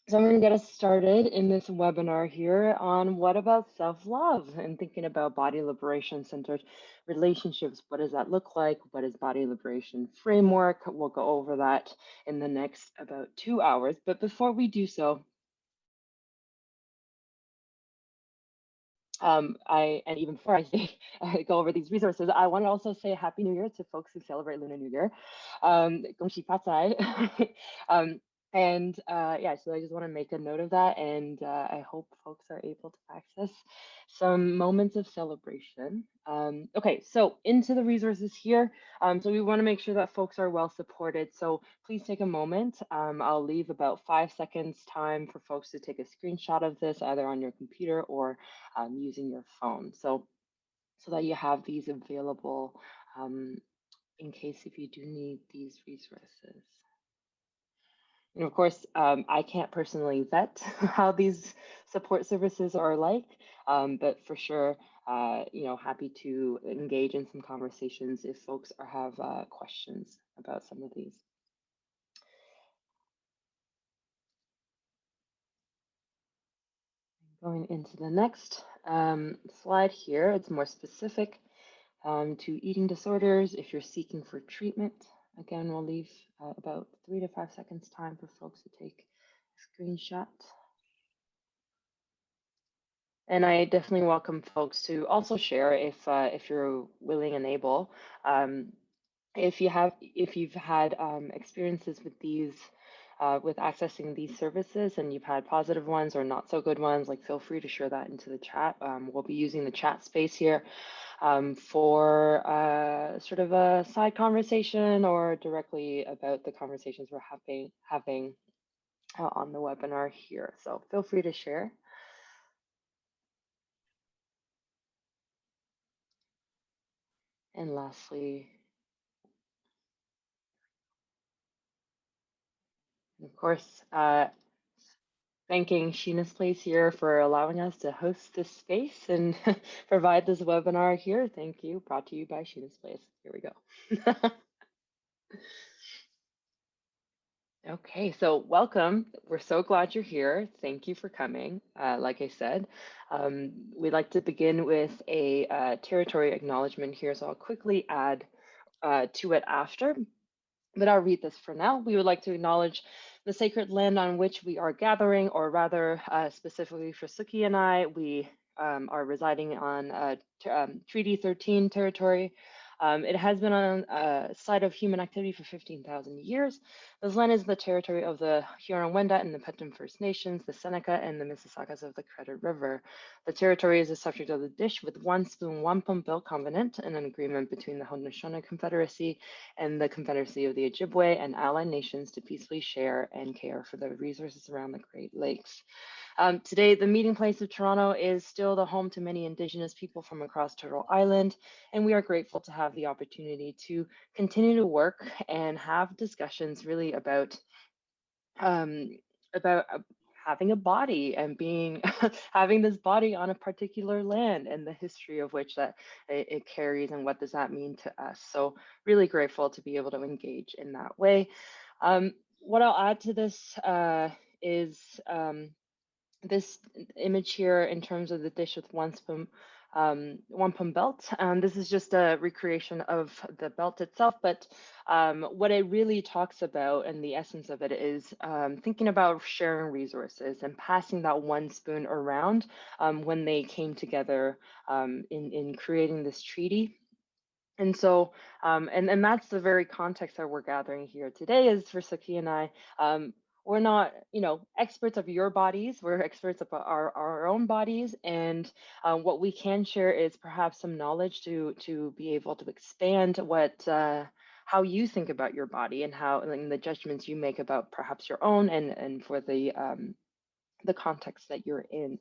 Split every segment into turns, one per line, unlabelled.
So I'm going to get us started in this webinar here on what about self-love and thinking about body liberation-centered relationships. What does that look like? What is body liberation framework? We'll go over that in the next about 2 hours. But before we do so, and even before I say go over these resources, I want to also say Happy New Year to folks who celebrate Lunar New Year. Gong Xi Fa Cai. Yeah, so I just want to make a note of that, and I hope folks are able to access some moments of celebration. Okay, so into the resources here. So we want to make sure that folks are well supported. So please take a moment. I'll leave about 5 seconds time for folks to take a screenshot of this, either on your computer or using your phone. So that you have these available in case if you do need these resources. And of course, I can't personally vet how these support services are like, but for sure, happy to engage in some conversations if folks have questions about some of these. Going into the next slide here, it's more specific to eating disorders if you're seeking for treatment. Again, we'll leave about 3 to 5 seconds time for folks to take a screenshot. And I definitely welcome folks to also share if you're willing and able. If you've had experiences with these with accessing these services and you've had positive ones or not so good ones, like feel free to share that into the chat. We'll be using the chat space here for sort of a side conversation or directly about the conversations we're having on the webinar here. So feel free to share. And lastly, of course, thanking Sheena's Place here for allowing us to host this space and provide this webinar here. Thank you. Brought to you by Sheena's Place. Here we go. Okay, so welcome. We're so glad you're here. Thank you for coming. Like I said, we'd like to begin with a territory acknowledgement here. So I'll quickly add to it after, but I'll read this for now. We would like to acknowledge the sacred land on which we are gathering, or rather, specifically for Sookie and I, we are residing on Treaty 13 territory. It has been on a site of human activity for 15,000 years. This land is the territory of the Huron-Wendat and the Petun First Nations, the Seneca, and the Mississaugas of the Credit River. The territory is the subject of the Dish with One Spoon, Wampum Bill Covenant, and an agreement between the Haudenosaunee Confederacy and the Confederacy of the Ojibwe and allied nations to peacefully share and care for the resources around the Great Lakes. Today, the meeting place of Toronto is still the home to many Indigenous people from across Turtle Island, and we are grateful to have the opportunity to continue to work and have discussions really about having a body and being having this body on a particular land and the history of which that it carries and what does that mean to us. So really grateful to be able to engage in that way. What I'll add to this is this image here in terms of the dish with wampum belt. This is just a recreation of the belt itself, but what it really talks about and the essence of it is thinking about sharing resources and passing that one spoon around when they came together in creating this treaty. And so, and that's the very context that we're gathering here today is for Sookie and I. We're not, experts of your bodies. We're experts of our own bodies, and what we can share is perhaps some knowledge to be able to expand how you think about your body and and the judgments you make about perhaps your own and for the context that you're in.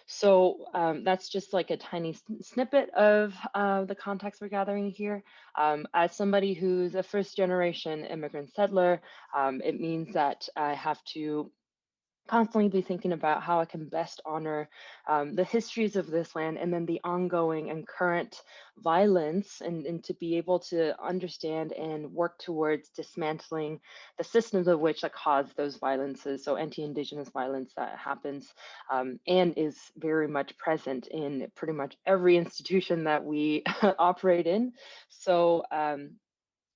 So that's just like a tiny snippet of the context we're gathering here. As somebody who's a first generation immigrant settler, it means that I have to constantly be thinking about how I can best honor the histories of this land and then the ongoing and current violence, and to be able to understand and work towards dismantling the systems of which that cause those violences. So anti-Indigenous violence that happens and is very much present in pretty much every institution that we operate in. So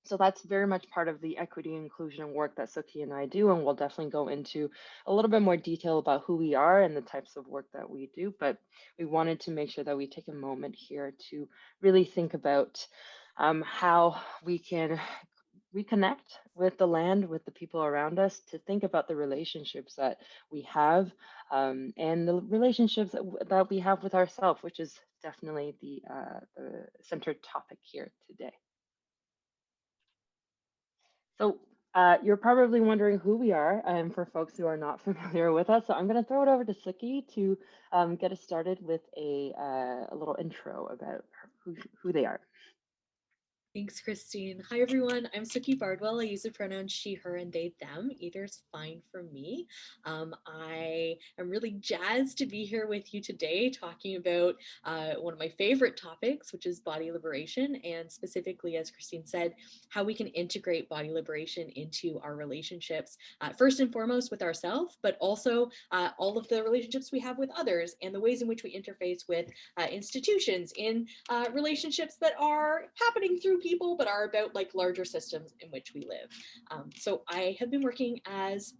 so that's very much part of the equity inclusion work that Sookie and I do, and we'll definitely go into a little bit more detail about who we are and the types of work that we do. But we wanted to make sure that we take a moment here to really think about how we can reconnect with the land, with the people around us, to think about the relationships that we have and the relationships that we have with ourselves, which is definitely the centered topic here today. So you're probably wondering who we are, for folks who are not familiar with us. So I'm going to throw it over to Sookie to get us started with a little intro about who they are.
Thanks, Christine. Hi, everyone. I'm Sookie Bardwell. I use the pronouns she, her, and they, them. Either is fine for me. I am really jazzed to be here with you today talking about one of my favorite topics, which is body liberation, and specifically, as Christine said, how we can integrate body liberation into our relationships, first and foremost with ourselves, but also all of the relationships we have with others and the ways in which we interface with institutions in relationships that are happening through people, but are about like larger systems in which we live. So I have been working as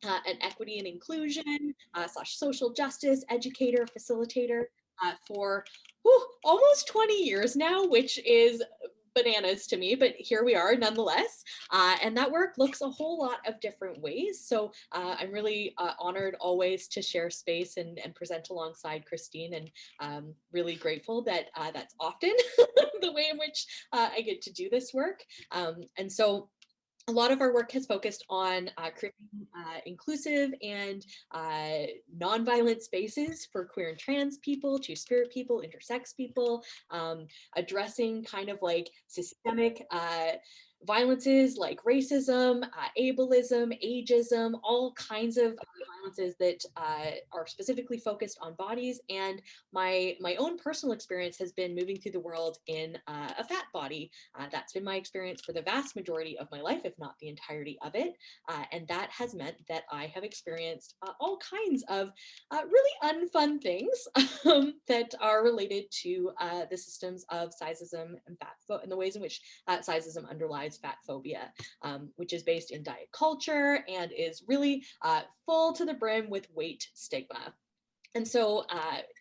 an equity and inclusion slash social justice educator, facilitator for almost 20 years now, which is bananas to me, but here we are nonetheless. And that work looks a whole lot of different ways. So I'm really honored always to share space and present alongside Christine, and really grateful that that's often the way in which I get to do this work. And so a lot of our work has focused on creating inclusive and nonviolent spaces for queer and trans people, two-spirit people, intersex people, addressing kind of like systemic violences like racism, ableism, ageism, all kinds of violences that are specifically focused on bodies. And my own personal experience has been moving through the world in a fat body. That's been my experience for the vast majority of my life, if not the entirety of it. And that has meant that I have experienced all kinds of really unfun things that are related to the systems of sizeism and and the ways in which sizeism underlies fat phobia, which is based in diet culture and is really full to the brim with weight stigma. And so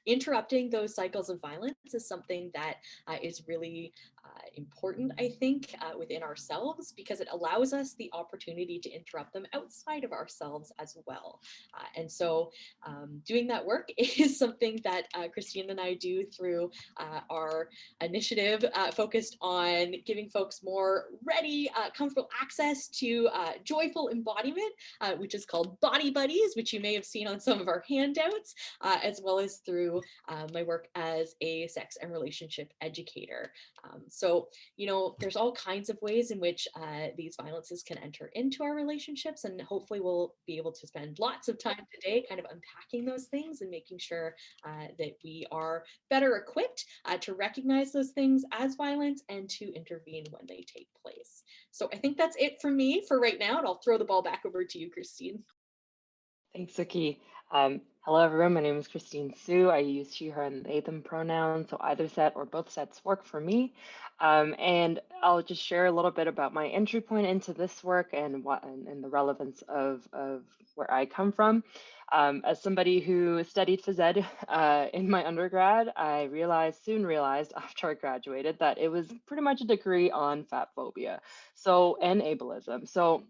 interrupting those cycles of violence is something that is really important, I think, within ourselves, because it allows us the opportunity to interrupt them outside of ourselves as well. And so doing that work is something that Christine and I do through our initiative focused on giving folks more ready, comfortable access to joyful embodiment, which is called Body Buddies, which you may have seen on some of our handouts, as well as through my work as a sex and relationship educator. So, you know, there's all kinds of ways in which these violences can enter into our relationships, and hopefully we'll be able to spend lots of time today kind of unpacking those things and making sure that we are better equipped to recognize those things as violence and to intervene when they take place. So I think that's it for me for right now, and I'll throw the ball back over to you, Christine.
Thanks, Sookie. Hello, everyone. My name is Christine Hsu. I use she, her, and they, them pronouns, so either set or both sets work for me. And I'll just share a little bit about my entry point into this work and and the relevance of where I come from. As somebody who studied phys ed in my undergrad, I soon realized after I graduated that it was pretty much a degree on fat phobia, and ableism. So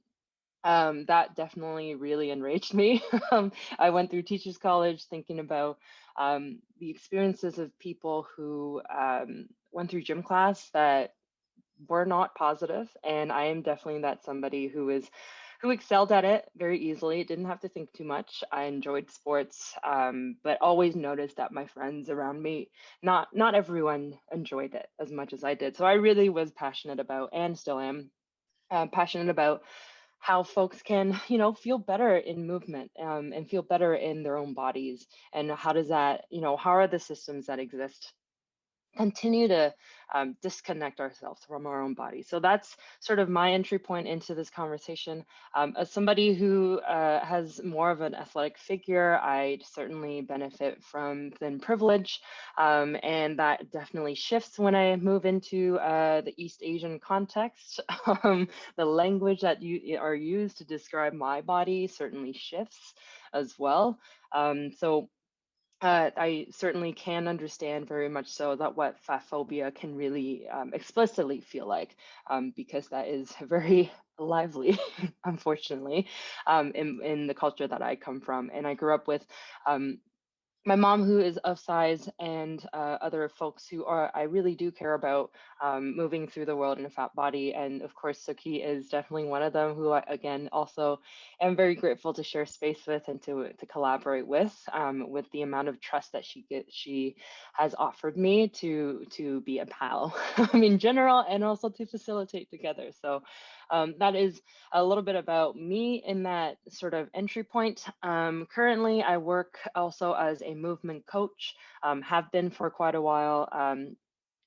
that definitely really enraged me. I went through teachers college thinking about the experiences of people who went through gym class that were not positive, and I am definitely that somebody who excelled at it very easily. Didn't have to think too much. I enjoyed sports, but always noticed that my friends around me, not everyone enjoyed it as much as I did. So I really was passionate about, and still am passionate about, how folks can, feel better in movement, and feel better in their own bodies. And how does that, how are the systems that exist continue to disconnect ourselves from our own body. So that's sort of my entry point into this conversation. As somebody who has more of an athletic figure, I certainly benefit from thin privilege, and that definitely shifts when I move into the East Asian context. The language that you are used to describe my body certainly shifts as well. So I certainly can understand very much so that what fat phobia can really explicitly feel like, because that is very lively, unfortunately, in the culture that I come from. And I grew up with um, my mom, who is of size, and other folks who are, I really do care about, moving through the world in a fat body. And of course, Suki is definitely one of them, who I, again, also am very grateful to share space with and to collaborate with the amount of trust that she has offered me to be a pal, in general, and also to facilitate together. So that is a little bit about me in that sort of entry point. Currently, I work also as a movement coach, have been for quite a while.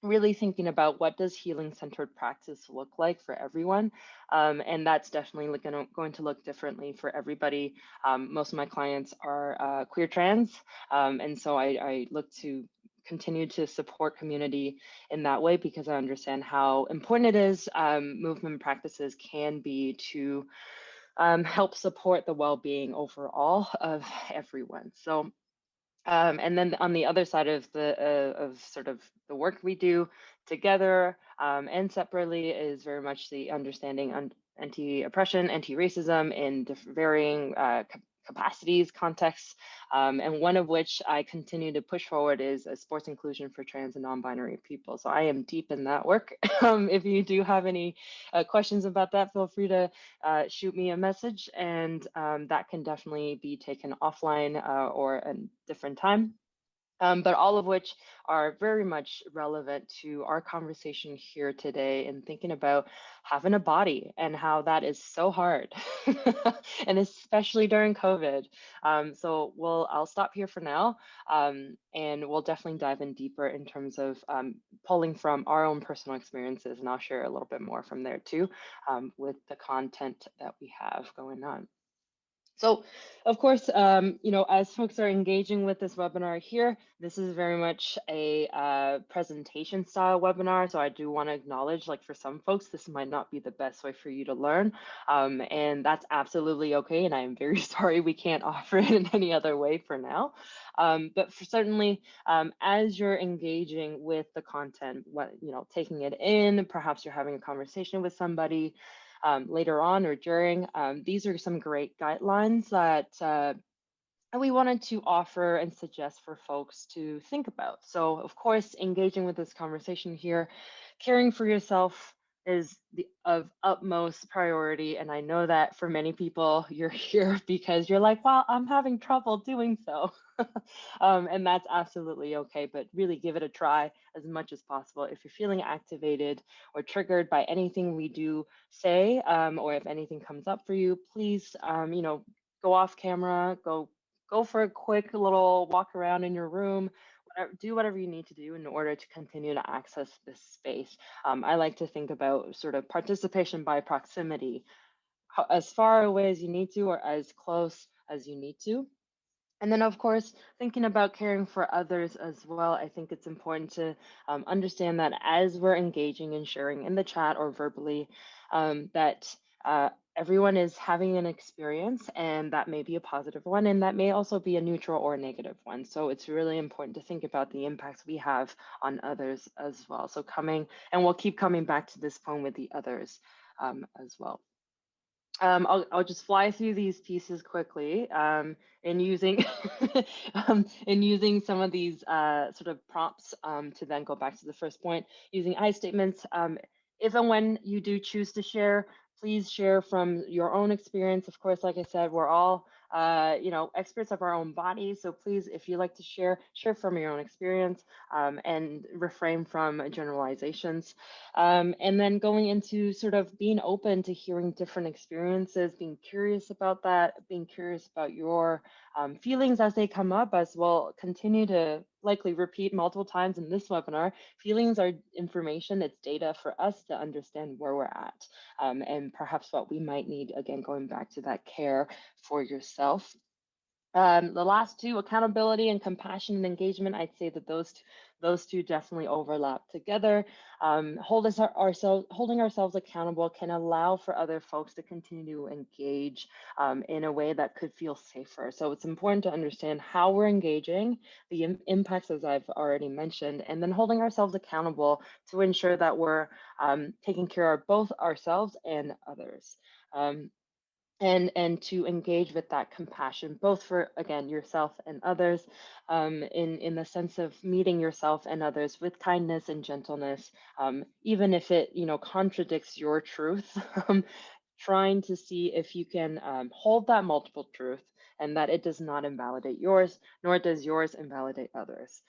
Really thinking about what does healing centered practice look like for everyone, and that's definitely going to look differently for everybody. Most of my clients are queer trans, and so I look to continue to support community in that way, because I understand how important it is, movement practices can be to help support the well-being overall of everyone. So and then on the other side of the of sort of the work we do together, and separately, is very much the understanding anti-oppression, anti-racism in varying capacities, contexts, and one of which I continue to push forward is sports inclusion for trans and non-binary people. So I am deep in that work. If you do have any questions about that, feel free to shoot me a message, and that can definitely be taken offline or a different time. But all of which are very much relevant to our conversation here today, and thinking about having a body and how that is so hard, and especially during COVID. So I'll stop here for now, and we'll definitely dive in deeper in terms of pulling from our own personal experiences, and I'll share a little bit more from there too, with the content that we have going on. So, of course, as folks are engaging with this webinar here, this is very much a presentation style webinar. So I do want to acknowledge, like, for some folks, this might not be the best way for you to learn. And that's absolutely okay. And I am very sorry we can't offer it in any other way for now. But certainly, as you're engaging with the content, taking it in, perhaps you're having a conversation with somebody, later on or during. These are some great guidelines that we wanted to offer and suggest for folks to think about. So, of course, engaging with this conversation here, caring for yourself is of utmost priority. And I know that for many people, you're here because you're like, well, I'm having trouble doing so. And that's absolutely okay, but really give it a try as much as possible. If you're feeling activated or triggered by anything we do say, or if anything comes up for you, please, go off camera, go for a quick little walk around in your room, do whatever you need to do in order to continue to access this space. I like to think about sort of participation by proximity, as far away as you need to or as close as you need to. And then, of course, thinking about caring for others as well. I think it's important to understand that as we're engaging and sharing in the chat or verbally, that everyone is having an experience, and that may be a positive one, and that may also be a neutral or a negative one. So it's really important to think about the impacts we have on others as well. So and we'll keep coming back to this point with the others as well. I'll just fly through these pieces quickly, and using and using some of these sort of prompts to then go back to the first point, using I statements. If and when you do choose to share, please share from your own experience. Of course, like I said, we're all experts of our own bodies. So please, if you like to share from your own experience, and refrain from generalizations. And then going into sort of being open to hearing different experiences, being curious about that, being curious about your feelings as they come up, as well. Continue to likely repeat multiple times in this webinar. Feelings are information, it's data for us to understand where we're at, and perhaps what we might need, again, going back to that care for yourself. The last two, accountability and compassion and engagement, I'd say that those two definitely overlap together. Holding ourselves accountable can allow for other folks to continue to engage in a way that could feel safer. So it's important to understand how we're engaging, the impacts, as I've already mentioned, and then holding ourselves accountable to ensure that we're taking care of both ourselves and others. And to engage with that compassion, both for, again, yourself and others, in the sense of meeting yourself and others with kindness and gentleness, even if it contradicts your truth. Trying to see if you can hold that multiple truth, and that it does not invalidate yours, nor does yours invalidate others.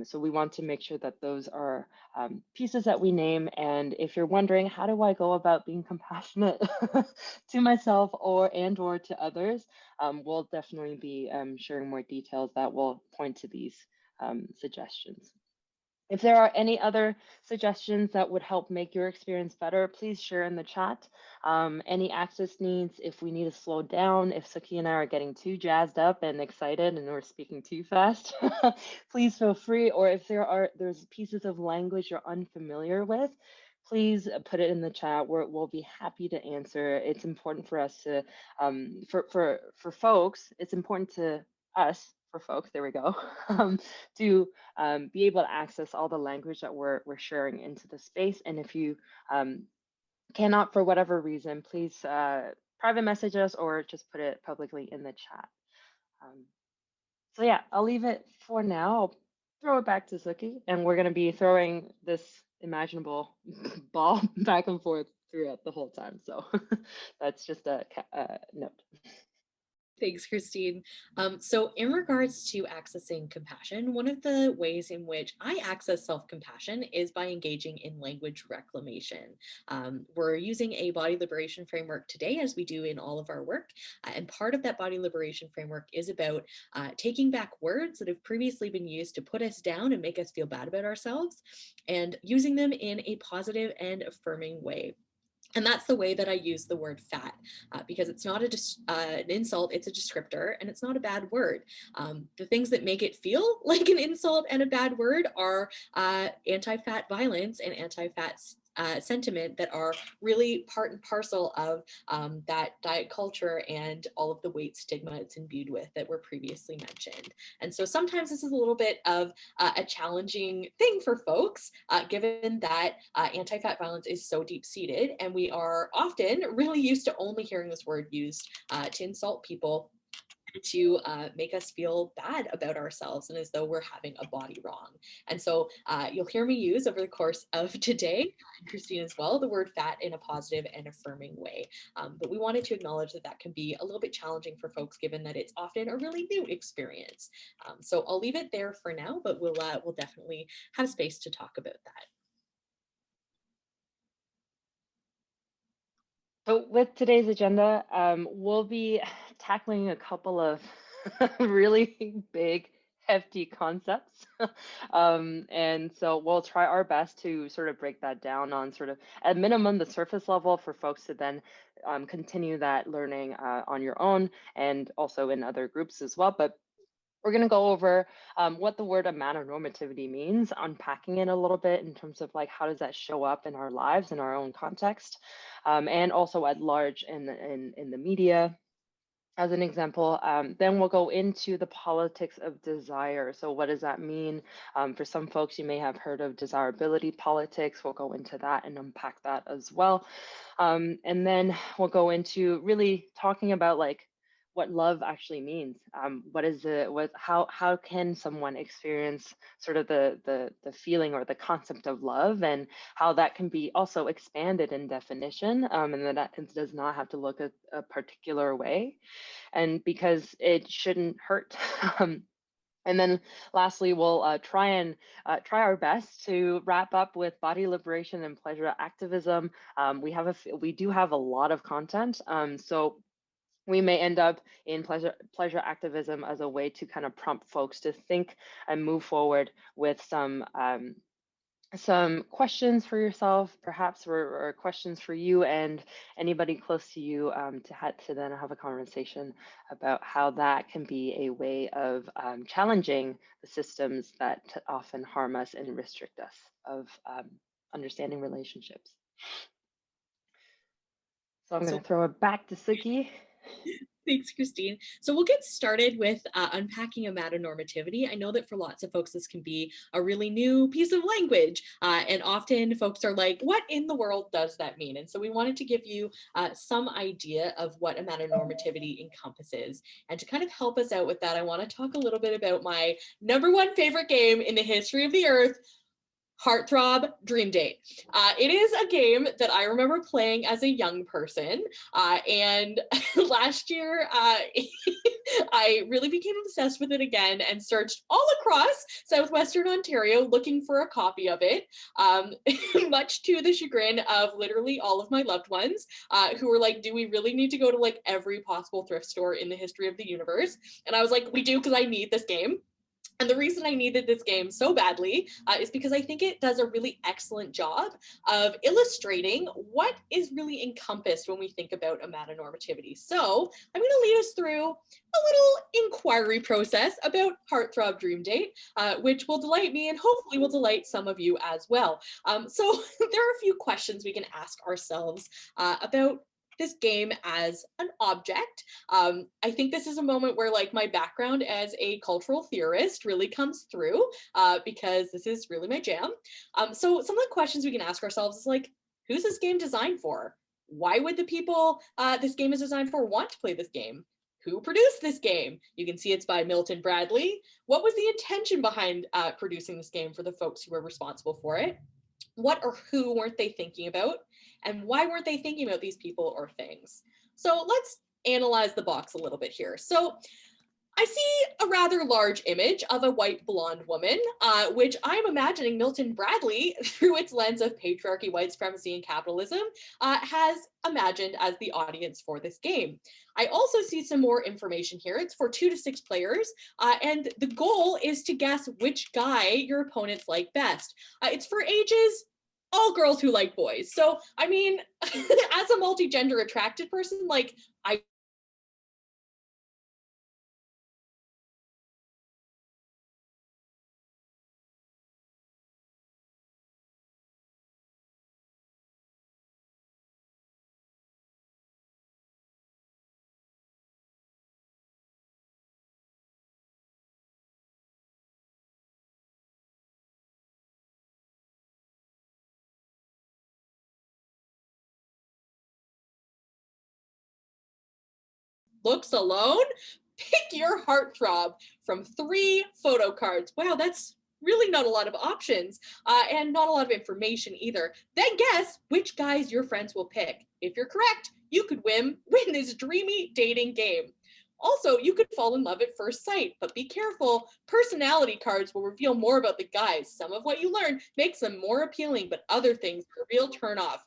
So we want to make sure that those are pieces that we name. And if you're wondering, how do I go about being compassionate to myself or to others, we'll definitely be sharing more details that will point to these suggestions. If there are any other suggestions that would help make your experience better, please share in the chat. Any access needs, if we need to slow down, if Sookie and I are getting too jazzed up and excited and we're speaking too fast, please feel free. Or if there's pieces of language you're unfamiliar with, please put it in the chat. We'll be happy to answer. It's important for us to, for folks, it's important to us, for folks, there we go, to be able to access all the language that we're sharing into the space. And if you cannot, for whatever reason, please private message us or just put it publicly in the chat. So yeah, I'll leave it for now. I'll throw it back to Sookie, and we're going to be throwing this imaginable ball back and forth throughout the whole time. So that's just a note.
Thanks, Christine. So in regards to accessing compassion, one of the ways in which I access self-compassion is by engaging in language reclamation. We're using a body liberation framework today, as we do in all of our work. And part of that body liberation framework is about taking back words that have previously been used to put us down and make us feel bad about ourselves, and using them in a positive and affirming way. And that's the way that I use the word fat, because it's not an insult, it's a descriptor, and it's not a bad word. The things that make it feel like an insult and a bad word are anti-fat violence and anti-fat sentiment that are really part and parcel of that diet culture and all of the weight stigma it's imbued with that were previously mentioned. And so sometimes this is a little bit of a challenging thing for folks, given that anti-fat violence is so deep-seated, and we are often really used to only hearing this word used to insult people, to make us feel bad about ourselves and as though we're having a body wrong. And so you'll hear me use over the course of today, and Christine as well, the word fat in a positive and affirming way. But we wanted to acknowledge that that can be a little bit challenging for folks, given that it's often a really new experience. So I'll leave it there for now, but we'll definitely have space to talk about that.
So with today's agenda, we'll be tackling a couple of really big, hefty concepts. And so we'll try our best to sort of break that down on sort of, at minimum, the surface level for folks to then continue that learning on your own and also in other groups as well. But we're going to go over what the word Metanormativity means, unpacking it a little bit in terms of like how does that show up in our lives, in our own context, and also at large in the media, as an example. Then we'll go into the politics of desire. So what does that mean? For some folks, you may have heard of desirability politics. We'll go into that and unpack that as well. And then we'll go into really talking about like, what love actually means. What is it? How can someone experience sort of the feeling or the concept of love, and how that can be also expanded in definition, and that it does not have to look a particular way, and because it shouldn't hurt. And then lastly, we'll try our best to wrap up with body liberation and pleasure activism. We do have a lot of content, so we may end up in pleasure activism as a way to kind of prompt folks to think and move forward with some questions for yourself, perhaps, or questions for you and anybody close to you, to then have a conversation about how that can be a way of challenging the systems that often harm us and restrict us of understanding relationships. So I'm going to throw it back to Sookie.
Thanks, Christine. So we'll get started with unpacking a metanormativity. I know that for lots of folks, this can be a really new piece of language. And often folks are like, what in the world does that mean? And so we wanted to give you some idea of what a metanormativity encompasses. And to kind of help us out with that, I want to talk a little bit about my #1 favorite game in the history of the earth, Heartthrob Dream Date. It is a game that I remember playing as a young person, and last year I really became obsessed with it again and searched all across southwestern Ontario looking for a copy of it, much to the chagrin of literally all of my loved ones, who were like, do we really need to go to like every possible thrift store in the history of the universe? And I was like, we do, because I need this game. And the reason I needed this game so badly is because I think it does a really excellent job of illustrating what is really encompassed when we think about a metanormativity. So I'm going to lead us through a little inquiry process about Heartthrob Dream Date, which will delight me and hopefully will delight some of you as well. So there are a few questions we can ask ourselves about this game as an object. I think this is a moment where like my background as a cultural theorist really comes through, because this is really my jam. So some of the questions we can ask ourselves is like, who's this game designed for? Why would the people this game is designed for want to play this game? Who produced this game? You can see it's by Milton Bradley. What was the intention behind producing this game for the folks who were responsible for it? What or who weren't they thinking about? And why weren't they thinking about these people or things? So let's analyze the box a little bit here. So I see a rather large image of a white blonde woman, which I'm imagining Milton Bradley, through its lens of patriarchy, white supremacy, and capitalism, has imagined as the audience for this game. I also see some more information here. It's for 2 to 6 players, and the goal is to guess which guy your opponents like best. It's for ages all girls who like boys. So, I mean, as a multi-gender attracted person, like, I looks alone, pick your heartthrob from 3 photo cards. Wow, that's really not a lot of options, and not a lot of information either. Then guess which guys your friends will pick. If you're correct, you could win this dreamy dating game. Also, you could fall in love at first sight, but be careful. Personality cards will reveal more about the guys. Some of what you learn makes them more appealing, but other things are a real turnoff.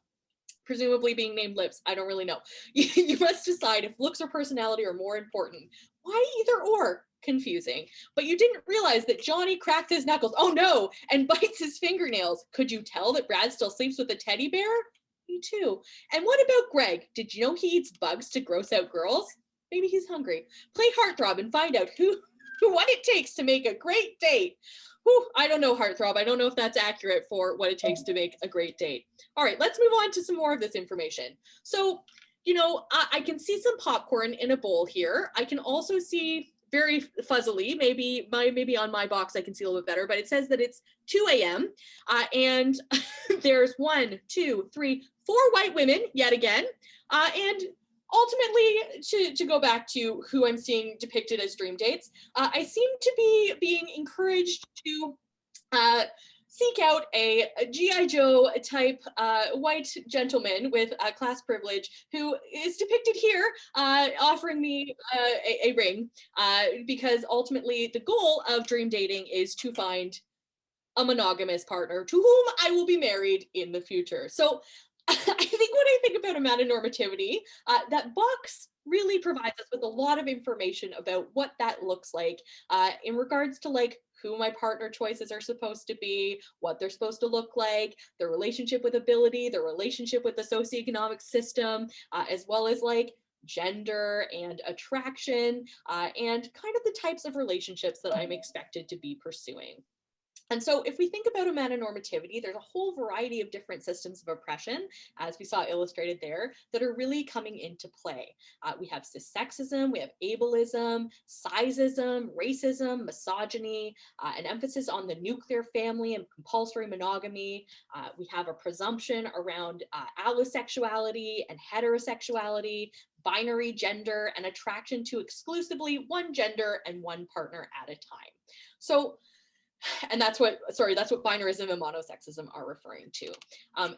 Presumably being named lips, I don't really know. You must decide if looks or personality are more important. Why either or? Confusing. But you didn't realize that Johnny cracks his knuckles, oh no, and bites his fingernails. Could you tell that Brad still sleeps with a teddy bear? Me too. And what about Greg? Did you know he eats bugs to gross out girls? Maybe he's hungry. Play Heartthrob and find out what it takes to make a great date. Whew, I don't know, Heartthrob. I don't know if that's accurate for what it takes to make a great date. All right, let's move on to some more of this information. So, you know, I can see some popcorn in a bowl here. I can also see very fuzzily, maybe on my box I can see a little bit better, but it says that it's 2 a.m. And there's 1, 2, 3, 4 white women yet again, and
ultimately, to go back to who I'm seeing depicted as dream dates, I seem to be being encouraged to seek out a G.I. Joe type white gentleman with class privilege who is depicted here offering me a ring, because ultimately the goal of dream dating is to find a monogamous partner to whom I will be married in the future. So I think when I think about a metanormativity, that box really provides us with a lot of information about what that looks like in regards to like who my partner choices are supposed to be, what they're supposed to look like, their relationship with ability, their relationship with the socioeconomic system, as well as like gender and attraction, and kind of the types of relationships that I'm expected to be pursuing. And so if we think about a metanormativity, there's a whole variety of different systems of oppression, as we saw illustrated there, that are really coming into play. We have cissexism, we have ableism, sizeism, racism, misogyny, an emphasis on the nuclear family and compulsory monogamy. We have a presumption around allosexuality and heterosexuality, binary gender, and attraction to exclusively one gender and one partner at a time. So and that's what binarism and monosexism are referring to.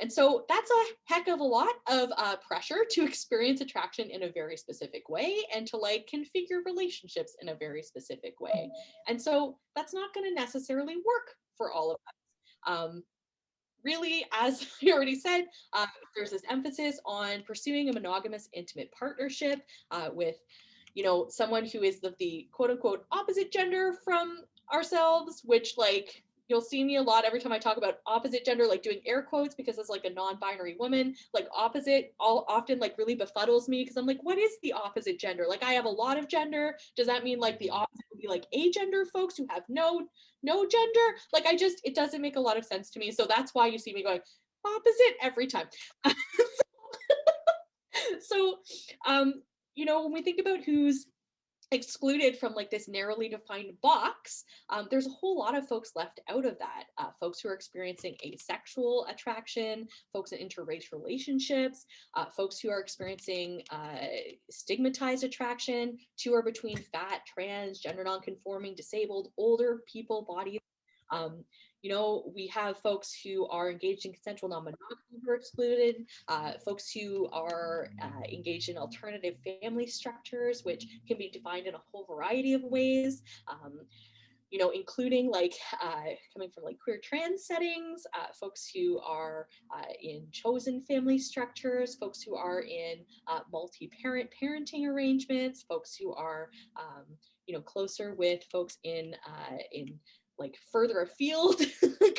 And so that's a heck of a lot of pressure to experience attraction in a very specific way and to like configure relationships in a very specific way. And so that's not going to necessarily work for all of us. Really, as I already said, there's this emphasis on pursuing a monogamous intimate partnership with someone who is the quote unquote opposite gender from ourselves, which like you'll see me a lot every time I talk about opposite gender, like doing air quotes because as like a non-binary woman, like opposite all often like really befuddles me because I'm like, what is the opposite gender? Like I have a lot of gender. Does that mean like the opposite would be like agender folks who have no gender? Like it doesn't make a lot of sense to me. So that's why you see me going opposite every time. So when we think about who's excluded from like this narrowly defined box, there's a whole lot of folks left out of that. Folks who are experiencing asexual attraction, folks in interrace relationships, folks who are experiencing stigmatized attraction, who are between fat, trans, gender nonconforming, disabled, older people, bodies. We have folks who are engaged in consensual non-monogamy who are excluded, folks who are engaged in alternative family structures, which can be defined in a whole variety of ways. Including like coming from like queer trans settings, folks who are in chosen family structures, folks who are in multi-parent parenting arrangements, folks who are closer with folks in like further afield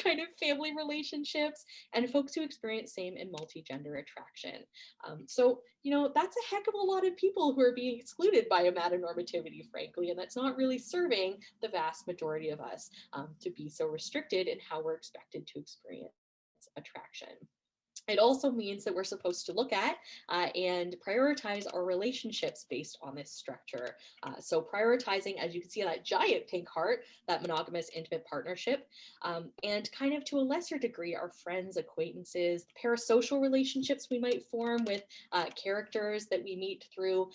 kind of family relationships, and folks who experience same and multi-gender attraction. So that's a heck of a lot of people who are being excluded by a metanormativity, frankly, and that's not really serving the vast majority of us to be so restricted in how we're expected to experience attraction. It also means that we're supposed to look at and prioritize our relationships based on this structure. So prioritizing, as you can see, that giant pink heart, that monogamous intimate partnership, and kind of to a lesser degree, our friends, acquaintances, parasocial relationships we might form with characters that we meet through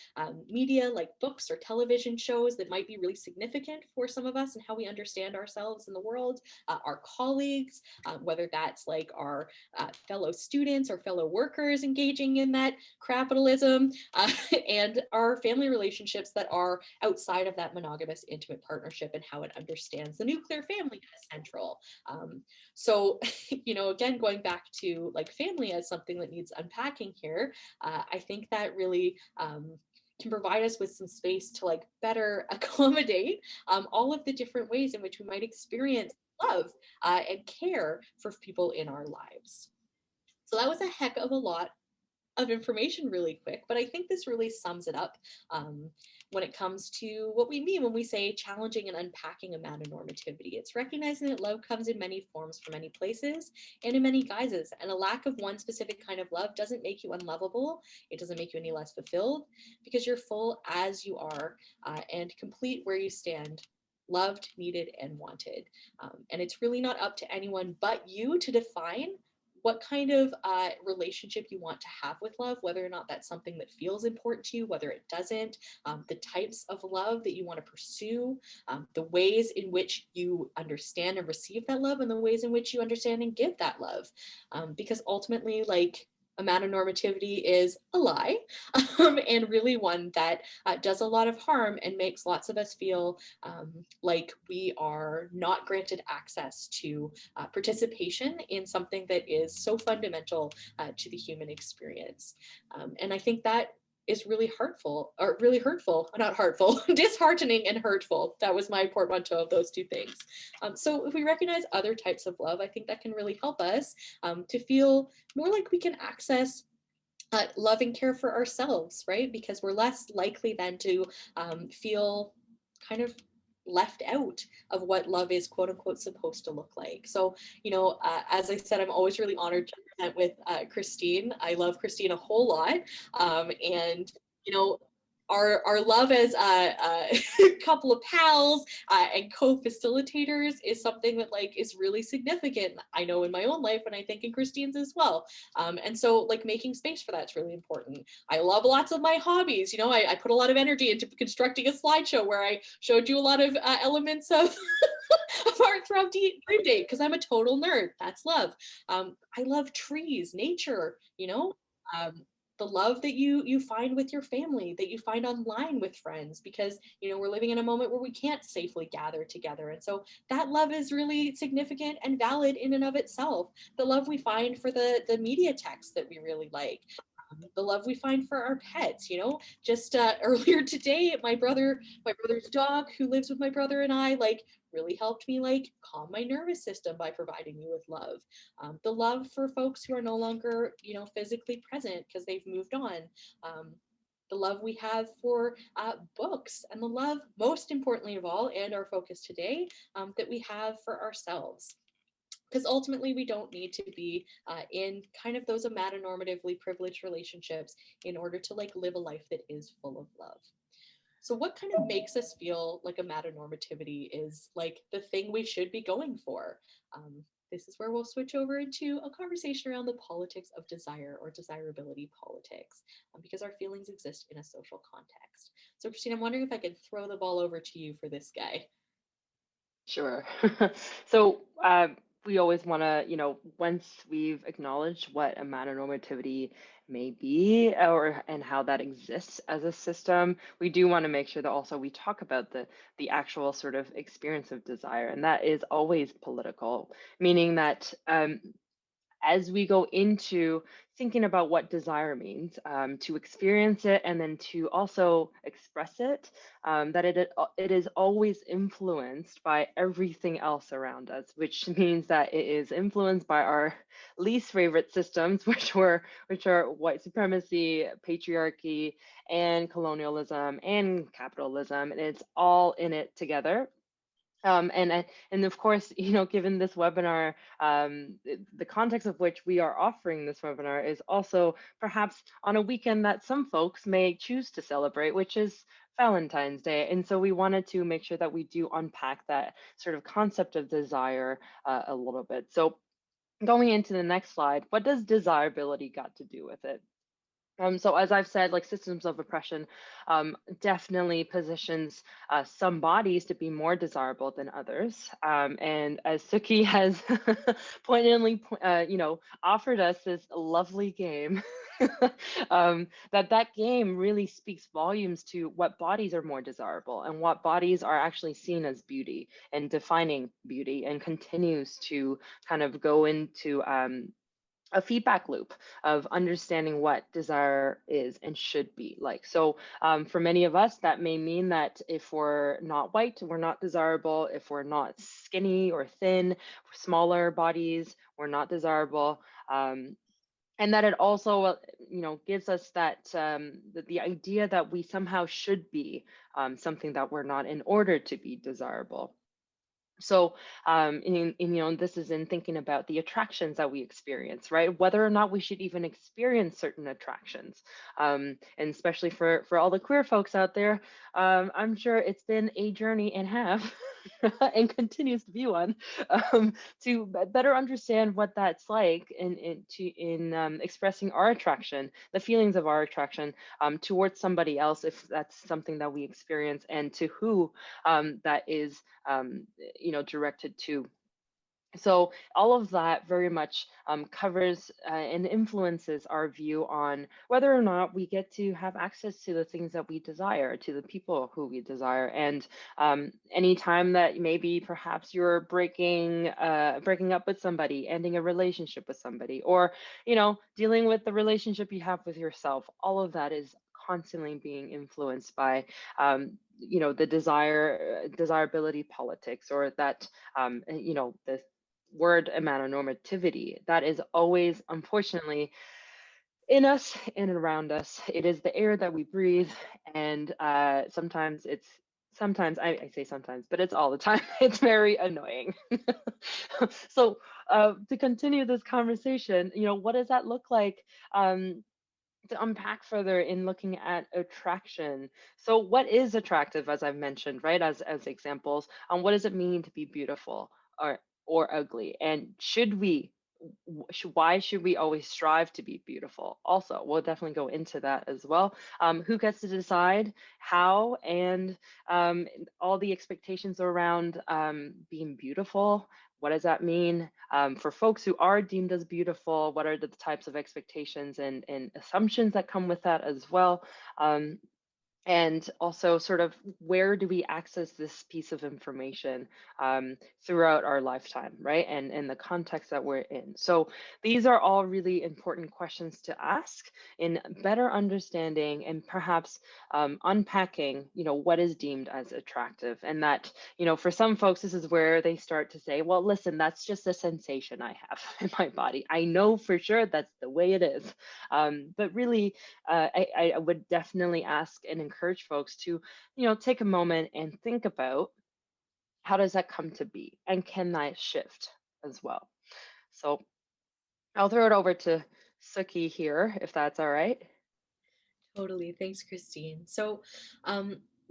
media like books or television shows that might be really significant for some of us and how we understand ourselves in the world, our colleagues, whether that's like our fellow students or fellow workers engaging in that capitalism, and our family relationships that are outside of that monogamous intimate partnership and how it understands the nuclear family as central. So, again, going back to like family as something that needs unpacking here, I think that really can provide us with some space to like better accommodate all of the different ways in which we might experience love and care for people in our lives. So that was a heck of a lot of information really quick, but I think this really sums it up when it comes to what we mean when we say challenging and unpacking a metanormativity. It's recognizing that love comes in many forms from many places and in many guises, and a lack of one specific kind of love doesn't make you unlovable. It doesn't make you any less fulfilled, because you're full as you are and complete where you stand, loved, needed, and wanted. And it's really not up to anyone but you to define what kind of relationship you want to have with love, whether or not that's something that feels important to you, whether it doesn't, the types of love that you want to pursue, the ways in which you understand and receive that love, and the ways in which you understand and give that love. Because ultimately, like, Metanormativity is a lie, and really one that does a lot of harm and makes lots of us feel like we are not granted access to participation in something that is so fundamental to the human experience. And I think that is really hurtful, not hurtful, disheartening and hurtful. That was my portmanteau of those two things. So if we recognize other types of love, I think that can really help us to feel more like we can access love and care for ourselves, right? Because we're less likely then to feel kind of left out of what love is, quote unquote, supposed to look like. So, as I said, I'm always really honored to present with Christine. I love Christine a whole lot. And, our love as a couple of pals and co-facilitators is something that is really significant, I know, in my own life, and I think in Christine's as well. And so making space for that's really important. I love lots of my hobbies. I put a lot of energy into constructing a slideshow where I showed you a lot of elements of of art throughout Dream Date, because I'm a total nerd. That's love. I love trees, nature, the love that you find with your family, that you find online with friends, because we're living in a moment where we can't safely gather together, and so that love is really significant and valid in and of itself. The love we find for the media texts that we really like, the love we find for our pets. Just earlier today, my brother's dog, who lives with my brother and I, really helped me calm my nervous system by providing me with love. The love for folks who are no longer physically present because they've moved on. The love we have for books, and the love, most importantly of all, and our focus today, that we have for ourselves. Because ultimately, we don't need to be in kind of those amatonormatively privileged relationships in order to live a life that is full of love. So what kind of makes us feel like amatonormativity is the thing we should be going for? This is where we'll switch over into a conversation around the politics of desire, or desirability politics, because our feelings exist in a social context. So Christine, I'm wondering if I could throw the ball over to you for this guy.
Sure. So we always want to, once we've acknowledged what a metanormativity may be, and how that exists as a system, we do want to make sure that also we talk about the actual sort of experience of desire, and that is always political, meaning that as we go into thinking about what desire means, to experience it and then to also express it, that it is always influenced by everything else around us, which means that it is influenced by our least favorite systems, which are white supremacy, patriarchy, and colonialism and capitalism, and it's all in it together. And of course, given this webinar, the context of which we are offering this webinar is also perhaps on a weekend that some folks may choose to celebrate, which is Valentine's Day. And so we wanted to make sure that we do unpack that sort of concept of desire a little bit. So going into the next slide, what does desirability got to do with it? So as I've said, systems of oppression definitely positions some bodies to be more desirable than others. And as Sookie has poignantly, offered us this lovely game, that game really speaks volumes to what bodies are more desirable and what bodies are actually seen as beauty and defining beauty, and continues to kind of go into a feedback loop of understanding what desire is and should be like. So for many of us, that may mean that if we're not white, we're not desirable. If we're not skinny or thin, smaller bodies, we're not desirable. And that it also, gives us that the idea that we somehow should be something that we're not in order to be desirable. So, this is in thinking about the attractions that we experience, right? Whether or not we should even experience certain attractions. And especially for all the queer folks out there, I'm sure it's been a journey and half and continues to be one, to better understand what that's like in expressing our attraction, the feelings of our attraction towards somebody else, if that's something that we experience, and to who that is, directed to. So all of that very much covers and influences our view on whether or not we get to have access to the things that we desire, to the people who we desire. And anytime that maybe perhaps you're breaking up with somebody, ending a relationship with somebody, or dealing with the relationship you have with yourself, all of that is constantly being influenced by the desirability politics, or that the word Metanormativity that is always, unfortunately, in us and around us. It is the air that we breathe, and sometimes I say sometimes, but it's all the time. It's very annoying. So to continue this conversation, what does that look like? To unpack further in looking at attraction. So what is attractive, as I've mentioned, right, as examples, what does it mean to be beautiful or ugly? And why should we always strive to be beautiful? Also, we'll definitely go into that as well. Who gets to decide how, and all the expectations around being beautiful? What does that mean for folks who are deemed as beautiful? What are the types of expectations and assumptions that come with that as well? And also, sort of, where do we access this piece of information throughout our lifetime, right? And the context that we're in. So these are all really important questions to ask in better understanding and perhaps unpacking, what is deemed as attractive. And that, for some folks, this is where they start to say, well, listen, that's just a sensation I have in my body. I know for sure that's the way it is. But really, I would definitely ask and encourage folks to, take a moment and think about, how does that come to be, and can that shift as well? So I'll throw it over to Sookie here, if that's all right.
Totally. Thanks, Christine. So,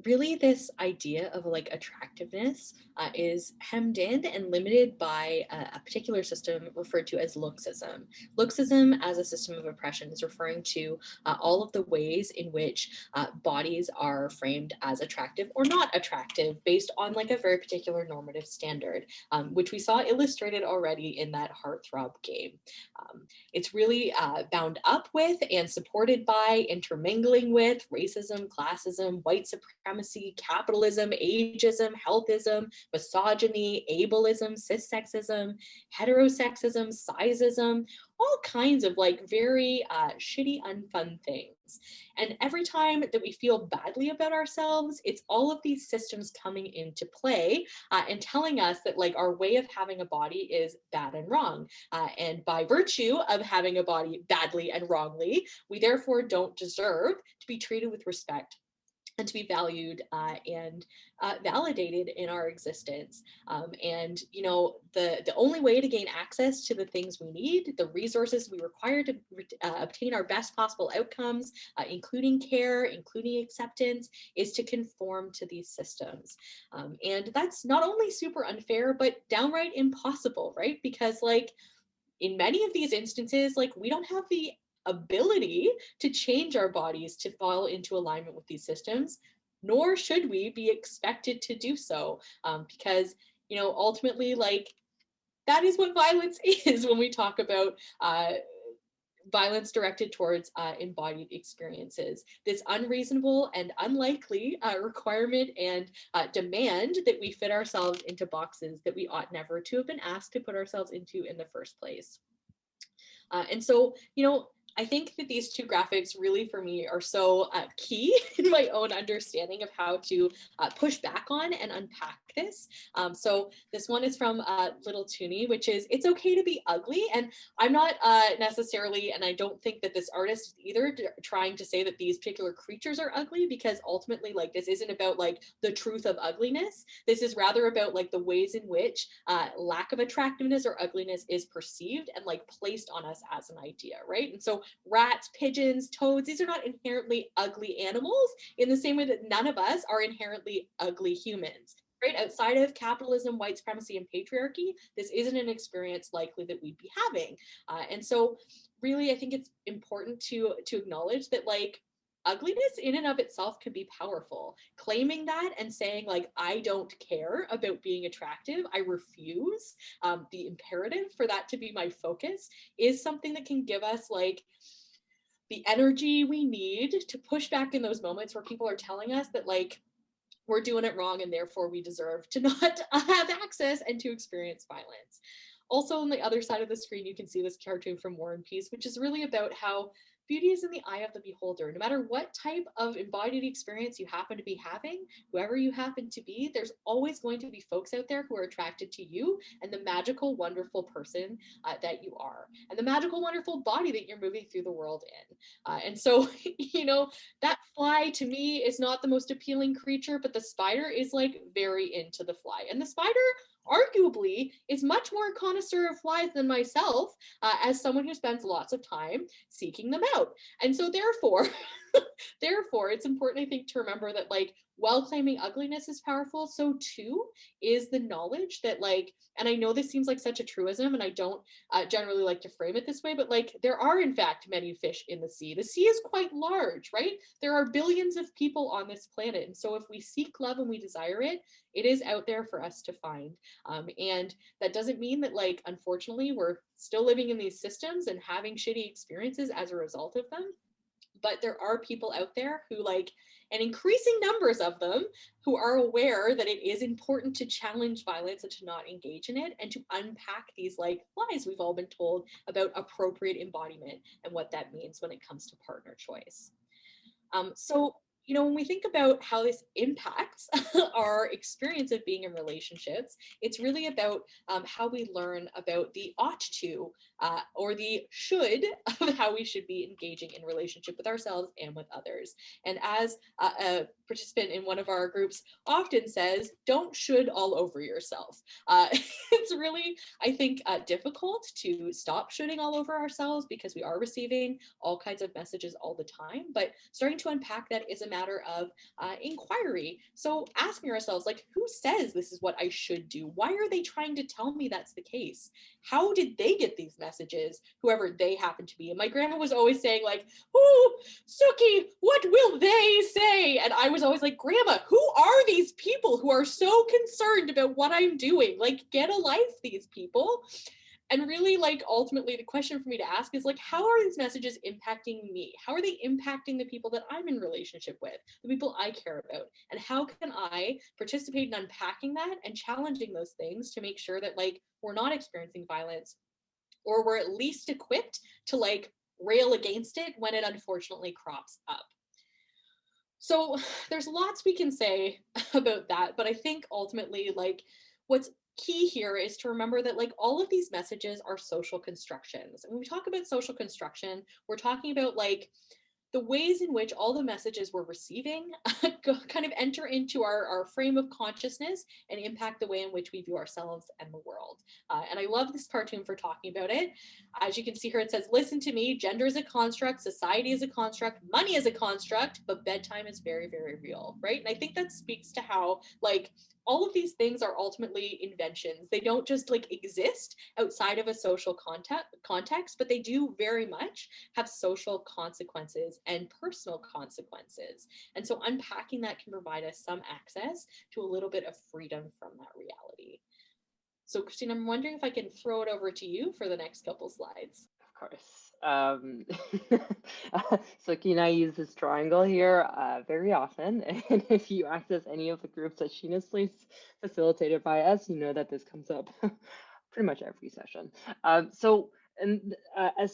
really, this idea of like attractiveness is hemmed in and limited by a particular system referred to as looksism. Looksism, as a system of oppression, is referring to all of the ways in which bodies are framed as attractive or not attractive based on like a very particular normative standard, which we saw illustrated already in that heartthrob game. It's really bound up with and supported by, intermingling with racism, classism, white supremacy, capitalism, ageism, healthism, misogyny, ableism, cissexism, heterosexism, sizeism, all kinds of like very shitty, unfun things. And every time that we feel badly about ourselves, it's all of these systems coming into play and telling us that like our way of having a body is bad and wrong. And by virtue of having a body badly and wrongly, we therefore don't deserve to be treated with respect and to be valued and validated in our existence. And the only way to gain access to the things we need, the resources we require to obtain our best possible outcomes, including care, including acceptance, is to conform to these systems. And that's not only super unfair, but downright impossible, right? Because like in many of these instances, like we don't have the ability to change our bodies to fall into alignment with these systems, nor should we be expected to do so, because ultimately, like, that is what violence is when we talk about violence directed towards embodied experiences. This unreasonable and unlikely requirement and demand that we fit ourselves into boxes that we ought never to have been asked to put ourselves into in the first place. And so, I think that these two graphics really, for me, are so key in my own understanding of how to push back on and unpack this. So this one is from Little Toonie, which is, it's okay to be ugly. And I'm not necessarily, and I don't think that this artist is either trying to say that these particular creatures are ugly, because ultimately, like, this isn't about like the truth of ugliness. This is rather about like the ways in which lack of attractiveness or ugliness is perceived and like placed on us as an idea, right? And so rats, pigeons, toads, these are not inherently ugly animals in the same way that none of us are inherently ugly humans.
right? Outside of capitalism, white supremacy, and patriarchy, this isn't an experience likely that we'd be having. And so really, I think it's important to acknowledge that like ugliness in and of itself can be powerful. Claiming that and saying like, I don't care about being attractive, I refuse, the imperative for that to be my focus, is something that can give us like the energy we need to push back in those moments where people are telling us that like we're doing it wrong and therefore we deserve to not have access and to experience violence. Also on the other side of the screen, you can see this cartoon from War and Peace, which is really about how beauty is in the eye of the beholder. No matter what type of embodied experience you happen to be having, whoever you happen to be, there's always going to be folks out there who are attracted to you and the magical, wonderful person that you are, and the magical, wonderful body that you're moving through the world in. And so, you know, that fly to me is not the most appealing creature, but the spider is like very into the fly. And the spider arguably is much more a connoisseur of flies than myself, as someone who spends lots of time seeking them out. And so therefore, therefore, it's important, I think, to remember that like while claiming ugliness is powerful, so too is the knowledge that like, and I know this seems like such a truism and I don't generally like to frame it this way, but like there are in fact many fish in the sea. The sea is quite large, right? There are billions of people on this planet. And so if we seek love and we desire it, it is out there for us to find. And that doesn't mean that like, unfortunately, we're still living in these systems and having shitty experiences as a result of them. But there are people out there who like, and increasing numbers of them, who are aware that it is important to challenge violence and to not engage in it and to unpack these like lies we've all been told about appropriate embodiment and what that means when it comes to partner choice. So, you know, when we think about how this impacts our experience of being in relationships, it's really about how we learn about the ought to or the should of how we should be engaging in relationship with ourselves and with others. And as a participant in one of our groups often says, don't should all over yourself. It's really, I think, difficult to stop shoulding all over ourselves because we are receiving all kinds of messages all the time. But starting to unpack that is a matter of inquiry. So asking ourselves, like, who says this is what I should do? Why are they trying to tell me that's the case? How did they get these messages, whoever they happen to be? And my grandma was always saying like, oh, Sookie, what will they say? And I was always like, Grandma, who are these people who are so concerned about what I'm doing? Like, get a life, these people. And really, like, ultimately, the question for me to ask is like, how are these messages impacting me? How are they impacting the people that I'm in relationship with, the people I care about? And how can I participate in unpacking that and challenging those things to make sure that like we're not experiencing violence, or we're at least equipped to like rail against it when it unfortunately crops up? So there's lots we can say about that, but I think ultimately like what's key here is to remember that like all of these messages are social constructions. And when we talk about social construction, we're talking about like the ways in which all the messages we're receiving kind of enter into our frame of consciousness and impact the way in which we view ourselves and the world. And I love this cartoon for talking about it. As you can see here, it says, listen to me, gender is a construct, society is a construct, money is a construct, but bedtime is very, very real, right? And I think that speaks to how like all of these things are ultimately inventions. They don't just like exist outside of a social context, but they do very much have social consequences and personal consequences. And so unpacking that can provide us some access to a little bit of freedom from that reality. So Christine, I'm wondering if I can throw it over to you for the next couple slides.
Of course. Sookie and I use this triangle here very often. And if you access any of the groups that Sheena's facilitated by us, you know that this comes up pretty much every session. As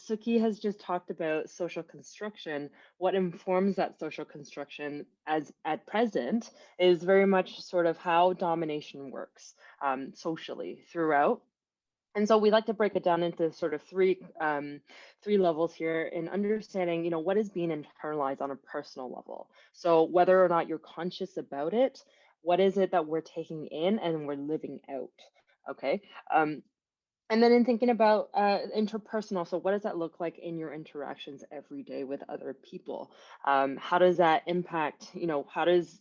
Sookie has just talked about social construction, what informs that social construction as at present is very much sort of how domination works socially throughout. And so we like to break it down into sort of three levels here in understanding, you know, what is being internalized on a personal level. So whether or not you're conscious about it, what is it that we're taking in and we're living out? Okay. And then in thinking about interpersonal, so what does that look like in your interactions every day with other people? How does that impact, you know, how does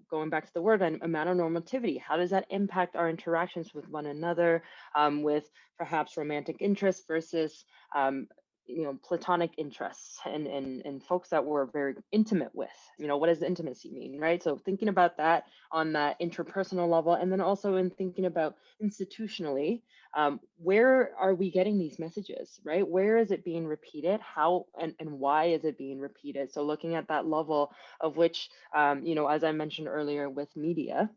going back to the word, and metanormativity. How does that impact our interactions with one another, with perhaps romantic interests versus platonic interests and folks that we're very intimate with? What does intimacy mean, right? So thinking about that on that interpersonal level, and then also in thinking about institutionally, where are we getting these messages, right? Where is it being repeated? How and why is it being repeated? So looking at that level of which, as I mentioned earlier with media,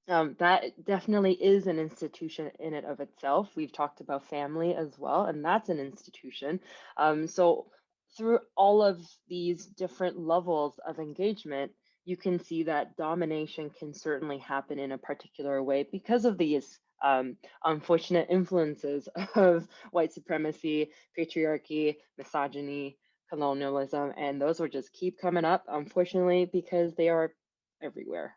that definitely is an institution in and of itself. We've talked about family as well, and that's an institution. So through all of these different levels of engagement, you can see that domination can certainly happen in a particular way because of these unfortunate influences of white supremacy, patriarchy, misogyny, colonialism, and those will just keep coming up, unfortunately, because they are everywhere.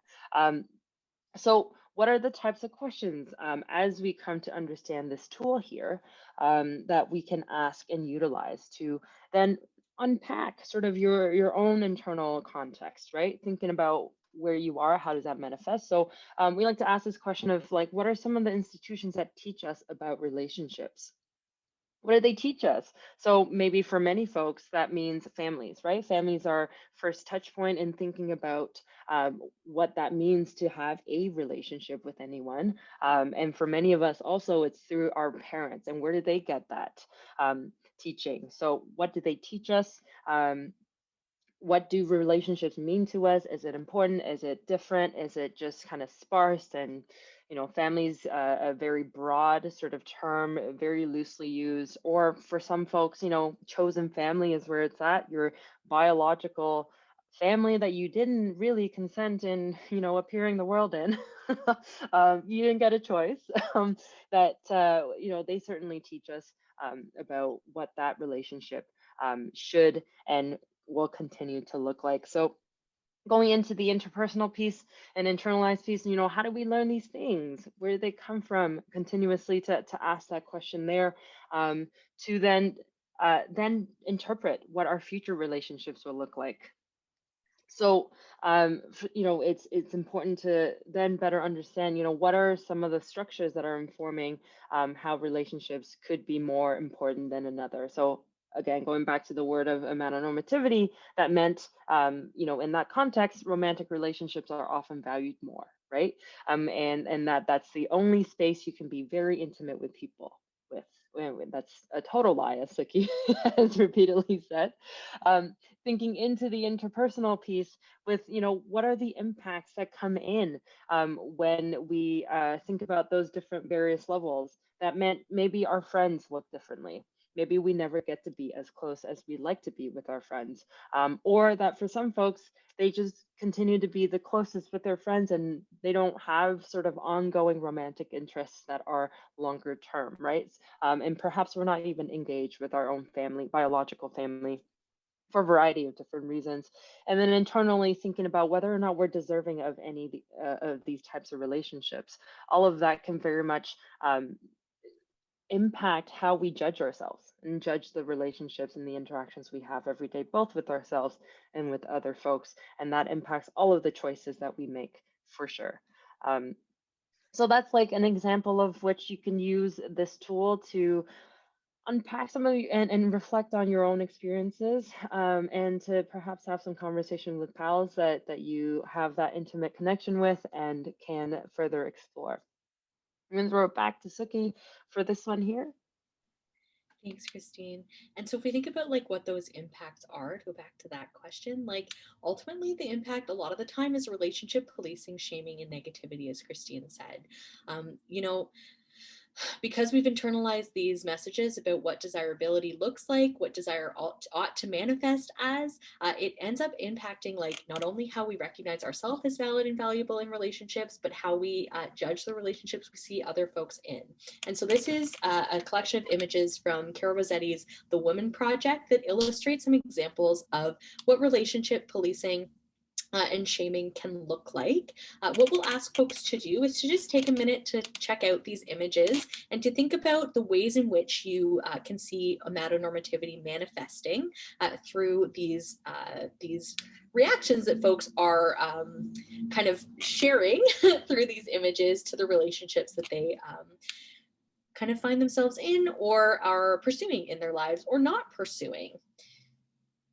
So what are the types of questions as we come to understand this tool here that we can ask and utilize to then unpack sort of your own internal context, right? Thinking about where you are, how does that manifest? So we like to ask this question of like, what are some of the institutions that teach us about relationships? What do they teach us? So maybe for many folks, that means families, right? Families are first touch point in thinking about what that means to have a relationship with anyone. And for many of us also, it's through our parents. And where did they get that teaching? So what did they teach us? What do relationships mean to us? Is it important? Is it different? Is it just kind of sparse? And families, a very broad sort of term, very loosely used. Or for some folks, chosen family is where it's at. Your biological family that you didn't really consent in, appearing the world in. You didn't get a choice. That they certainly teach us about what that relationship should and will continue to look like. So going into the interpersonal piece and internalized piece, how do we learn these things? Where do they come from? Continuously to ask that question there, to then interpret what our future relationships will look like. So, it's important to then better understand, what are some of the structures that are informing how relationships could be more important than another. So, again, going back to the word of metanormativity, that meant, in that context, romantic relationships are often valued more, right? And that's the only space you can be very intimate with people with. That's a total lie, as Sookie has repeatedly said. Thinking into the interpersonal piece with, what are the impacts that come in when we think about those different various levels? That meant maybe our friends look differently. Maybe we never get to be as close as we'd like to be with our friends. Or that for some folks, they just continue to be the closest with their friends and they don't have sort of ongoing romantic interests that are longer term, right? And perhaps we're not even engaged with our own family, biological family, for a variety of different reasons. And then internally thinking about whether or not we're deserving of any of these types of relationships. All of that can very much impact how we judge ourselves and judge the relationships and the interactions we have every day, both with ourselves and with other folks. And that impacts all of the choices that we make, for sure. So that's like an example of which you can use this tool to unpack some of and reflect on your own experiences, and to perhaps have some conversation with pals that you have that intimate connection with and can further explore. I'm going to throw it back to Sookie for this one here.
Thanks, Christine. And so if we think about like what those impacts are, to go back to that question, like ultimately the impact a lot of the time is relationship policing, shaming, and negativity, as Christine said. Because we've internalized these messages about what desirability looks like, what desire ought to manifest as, it ends up impacting like not only how we recognize ourselves as valid and valuable in relationships, but how we judge the relationships we see other folks in. And so this is a collection of images from Carol Rossetti's The Woman Project that illustrates some examples of what relationship policing and shaming can look like. What we'll ask folks to do is to just take a minute to check out these images and to think about the ways in which you can see a metanormativity manifesting through these reactions that folks are kind of sharing through these images to the relationships that they kind of find themselves in or are pursuing in their lives or not pursuing.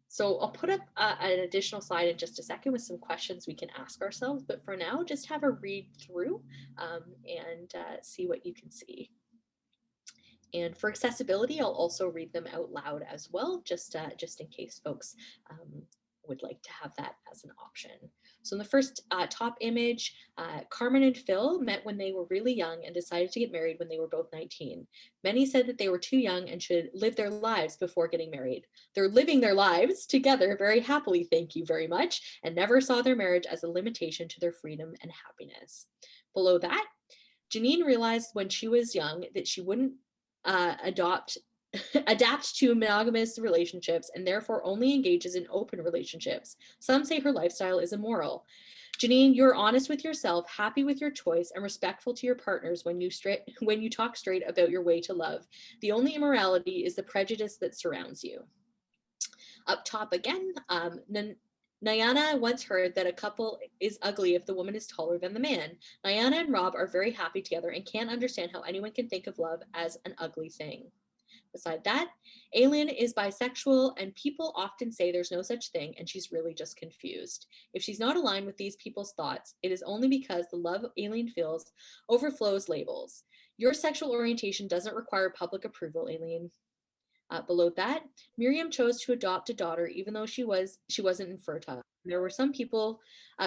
So I'll put up an additional slide in just a second with some questions we can ask ourselves, but for now, just have a read through and see what you can see. And for accessibility, I'll also read them out loud as well, just in case folks would like to have that as an option. So in the first top image, Carmen and Phil met when they were really young and decided to get married when they were both 19. Many said that they were too young and should live their lives before getting married. They're living their lives together very happily, thank you very much, and never saw their marriage as a limitation to their freedom and happiness. Below that, Janine realized when she was young that she wouldn't adapt to monogamous relationships and therefore only engages in open relationships. Some say her lifestyle is immoral. Janine, you're honest with yourself, happy with your choice, and respectful to your partners when you talk straight about your way to love. The only immorality is the prejudice that surrounds you. Up top again, Nayana once heard that a couple is ugly if the woman is taller than the man. Nayana and Rob are very happy together and can't understand how anyone can think of love as an ugly thing. Beside that, Aileen is bisexual and people often say there's no such thing and she's really just confused. If she's not aligned with these people's thoughts, it is only because the love Aileen feels overflows labels. Your sexual orientation doesn't require public approval, Aileen. Below that, Miriam chose to adopt a daughter even though she wasn't infertile. There were some people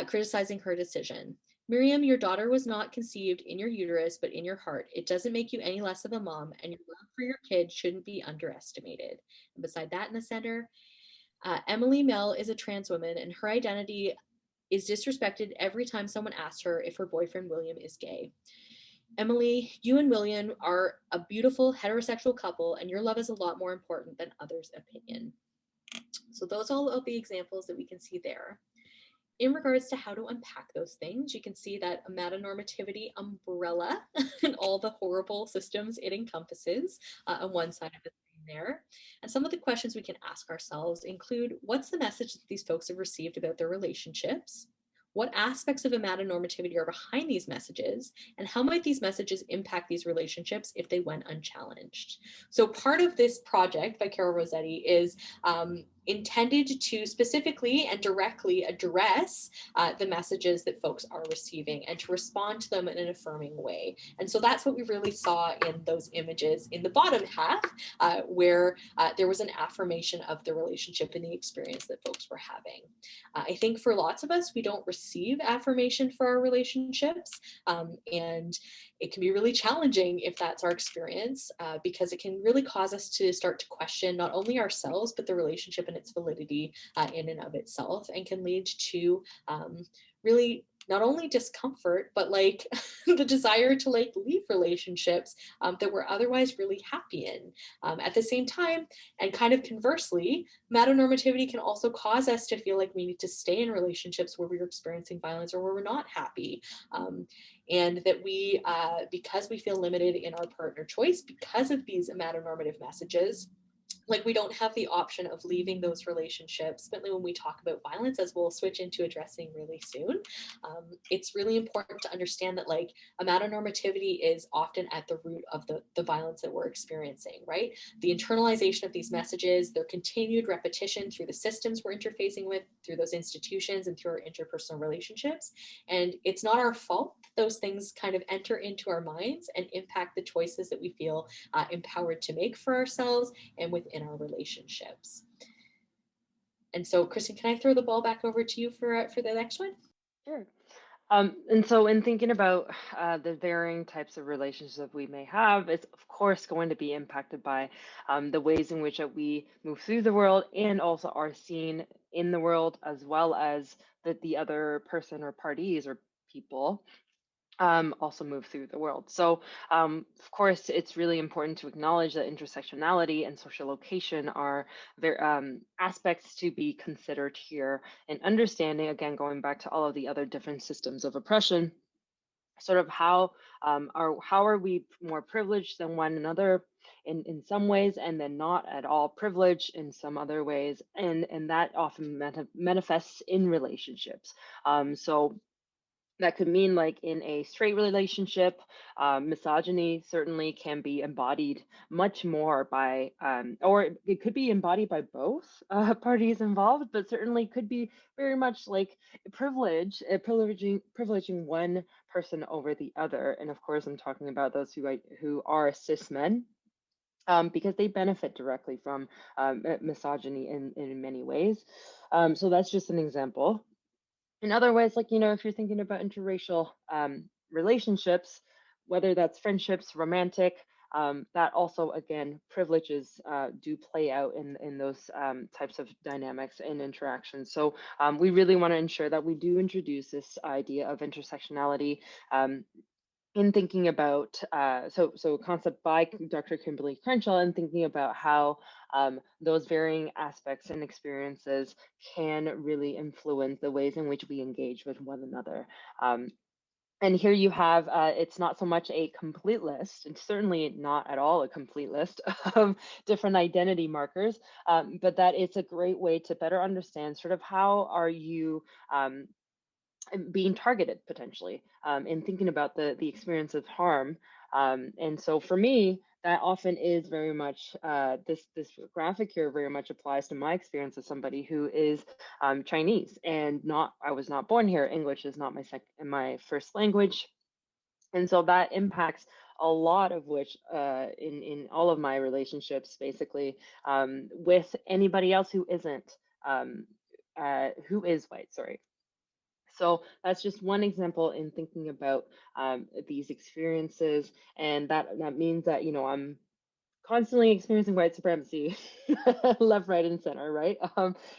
criticizing her decision. Miriam, your daughter was not conceived in your uterus, but in your heart. It doesn't make you any less of a mom, and your love for your kid shouldn't be underestimated. And beside that in the center, Emily Mell is a trans woman, and her identity is disrespected every time someone asks her if her boyfriend William is gay. Emily, you and William are a beautiful heterosexual couple, and your love is a lot more important than others' opinion. So those are all of the examples that we can see there. In regards to how to unpack those things, you can see that a metanormativity umbrella and all the horrible systems it encompasses on one side of the screen there. And some of the questions we can ask ourselves include, what's the message that these folks have received about their relationships? What aspects of a metanormativity are behind these messages, and how might these messages impact these relationships if they went unchallenged? So part of this project by Carol Rossetti is intended to specifically and directly address the messages that folks are receiving and to respond to them in an affirming way. And so that's what we really saw in those images in the bottom half, where there was an affirmation of the relationship and the experience that folks were having. I think for lots of us, we don't receive affirmation for our relationships, and it can be really challenging if that's our experience, because it can really cause us to start to question not only ourselves, but the relationship and its validity in and of itself, and can lead to really not only discomfort, but like the desire to like leave relationships that we're otherwise really happy in. At the same time, and kind of conversely, metanormativity can also cause us to feel like we need to stay in relationships where we're experiencing violence or where we're not happy. And that we, because we feel limited in our partner choice, because of these metanormative messages, like we don't have the option of leaving those relationships, especially when we talk about violence, as we'll switch into addressing really soon. It's really important to understand that like a metanormativity is often at the root of the violence that we're experiencing, right? The internalization of these messages, their continued repetition through the systems we're interfacing with, through those institutions and through our interpersonal relationships. And it's not our fault that those things kind of enter into our minds and impact the choices that we feel empowered to make for ourselves and within our relationships. And so, Christine, can I throw the ball back over to you for the next one?
Sure. And so in thinking about the varying types of relationships we may have, it's of course going to be impacted by the ways in which we move through the world and also are seen in the world, as well as the other person or parties or people. also move through the world. So, of course, it's really important to acknowledge that intersectionality and social location are aspects to be considered here, and understanding, again, going back to all of the other different systems of oppression, sort of how are we more privileged than one another in some ways, and then not at all privileged in some other ways, and that often manifests in relationships. So that could mean, like, in a straight relationship, misogyny certainly can be embodied much more by, or it could be embodied by both parties involved, but certainly could be very much like privileging one person over the other. And of course, I'm talking about those who are cis men. Because they benefit directly from misogyny in many ways. So that's just an example. In other ways, like, if you're thinking about interracial relationships, whether that's friendships, romantic, that also, again, privileges do play out in those types of dynamics and interactions. So we really want to ensure that we do introduce this idea of intersectionality in thinking about so a concept by Dr. Kimberly Crenshaw, and thinking about how those varying aspects and experiences can really influence the ways in which we engage with one another. And here you have, it's not so much a complete list, and certainly not at all a complete list of different identity markers, but that it's a great way to better understand sort of how are you being targeted potentially, in thinking about the experience of harm. And so for me, that often is very much this graphic here very much applies to my experience as somebody who is Chinese, and not I was not born here. English is not my first language, and so that impacts a lot of which in all of my relationships, basically, with anybody else who isn't who is white. Sorry. So that's just one example in thinking about these experiences, and that means that, I'm constantly experiencing white supremacy, left, right, and center, right?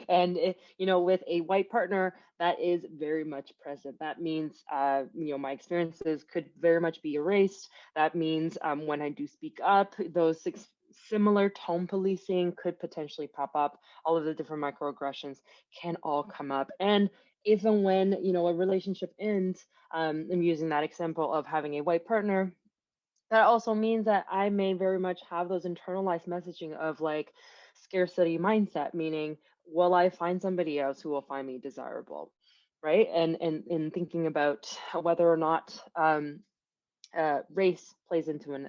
And with a white partner, that is very much present. That means, my experiences could very much be erased. That means when I do speak up, those similar tone policing could potentially pop up. All of the different microaggressions can all come up, and even when a relationship ends, I'm using that example of having a white partner, that also means that I may very much have those internalized messaging of, like, scarcity mindset, meaning, will I find somebody else who will find me desirable, right? And in thinking about whether or not race plays into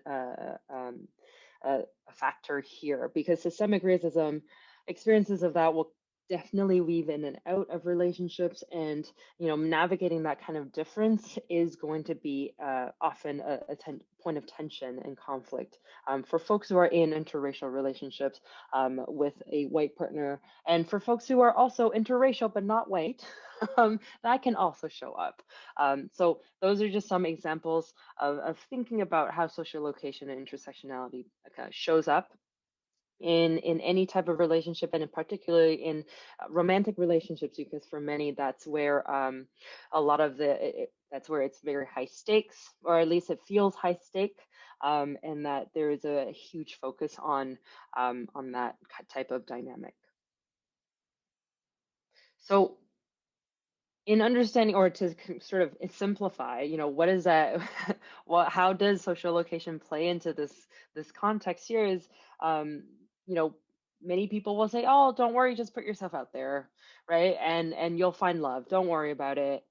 a factor here, because systemic racism experiences of that will definitely weave in and out of relationships, and navigating that kind of difference is going to be often a point of tension and conflict for folks who are in interracial relationships with a white partner, and for folks who are also interracial but not white. That can also show up. So those are just some examples of thinking about how social location and intersectionality kind of shows up in any type of relationship, and in particularly in romantic relationships, because for many that's where a lot of that's where it's very high stakes, or at least it feels high stake, and that there is a huge focus on that type of dynamic. So in understanding, or to sort of simplify, what is that? How does social location play into this context here? Is you know, many people will say, "Oh, don't worry, just put yourself out there, right? And you'll find love. Don't worry about it."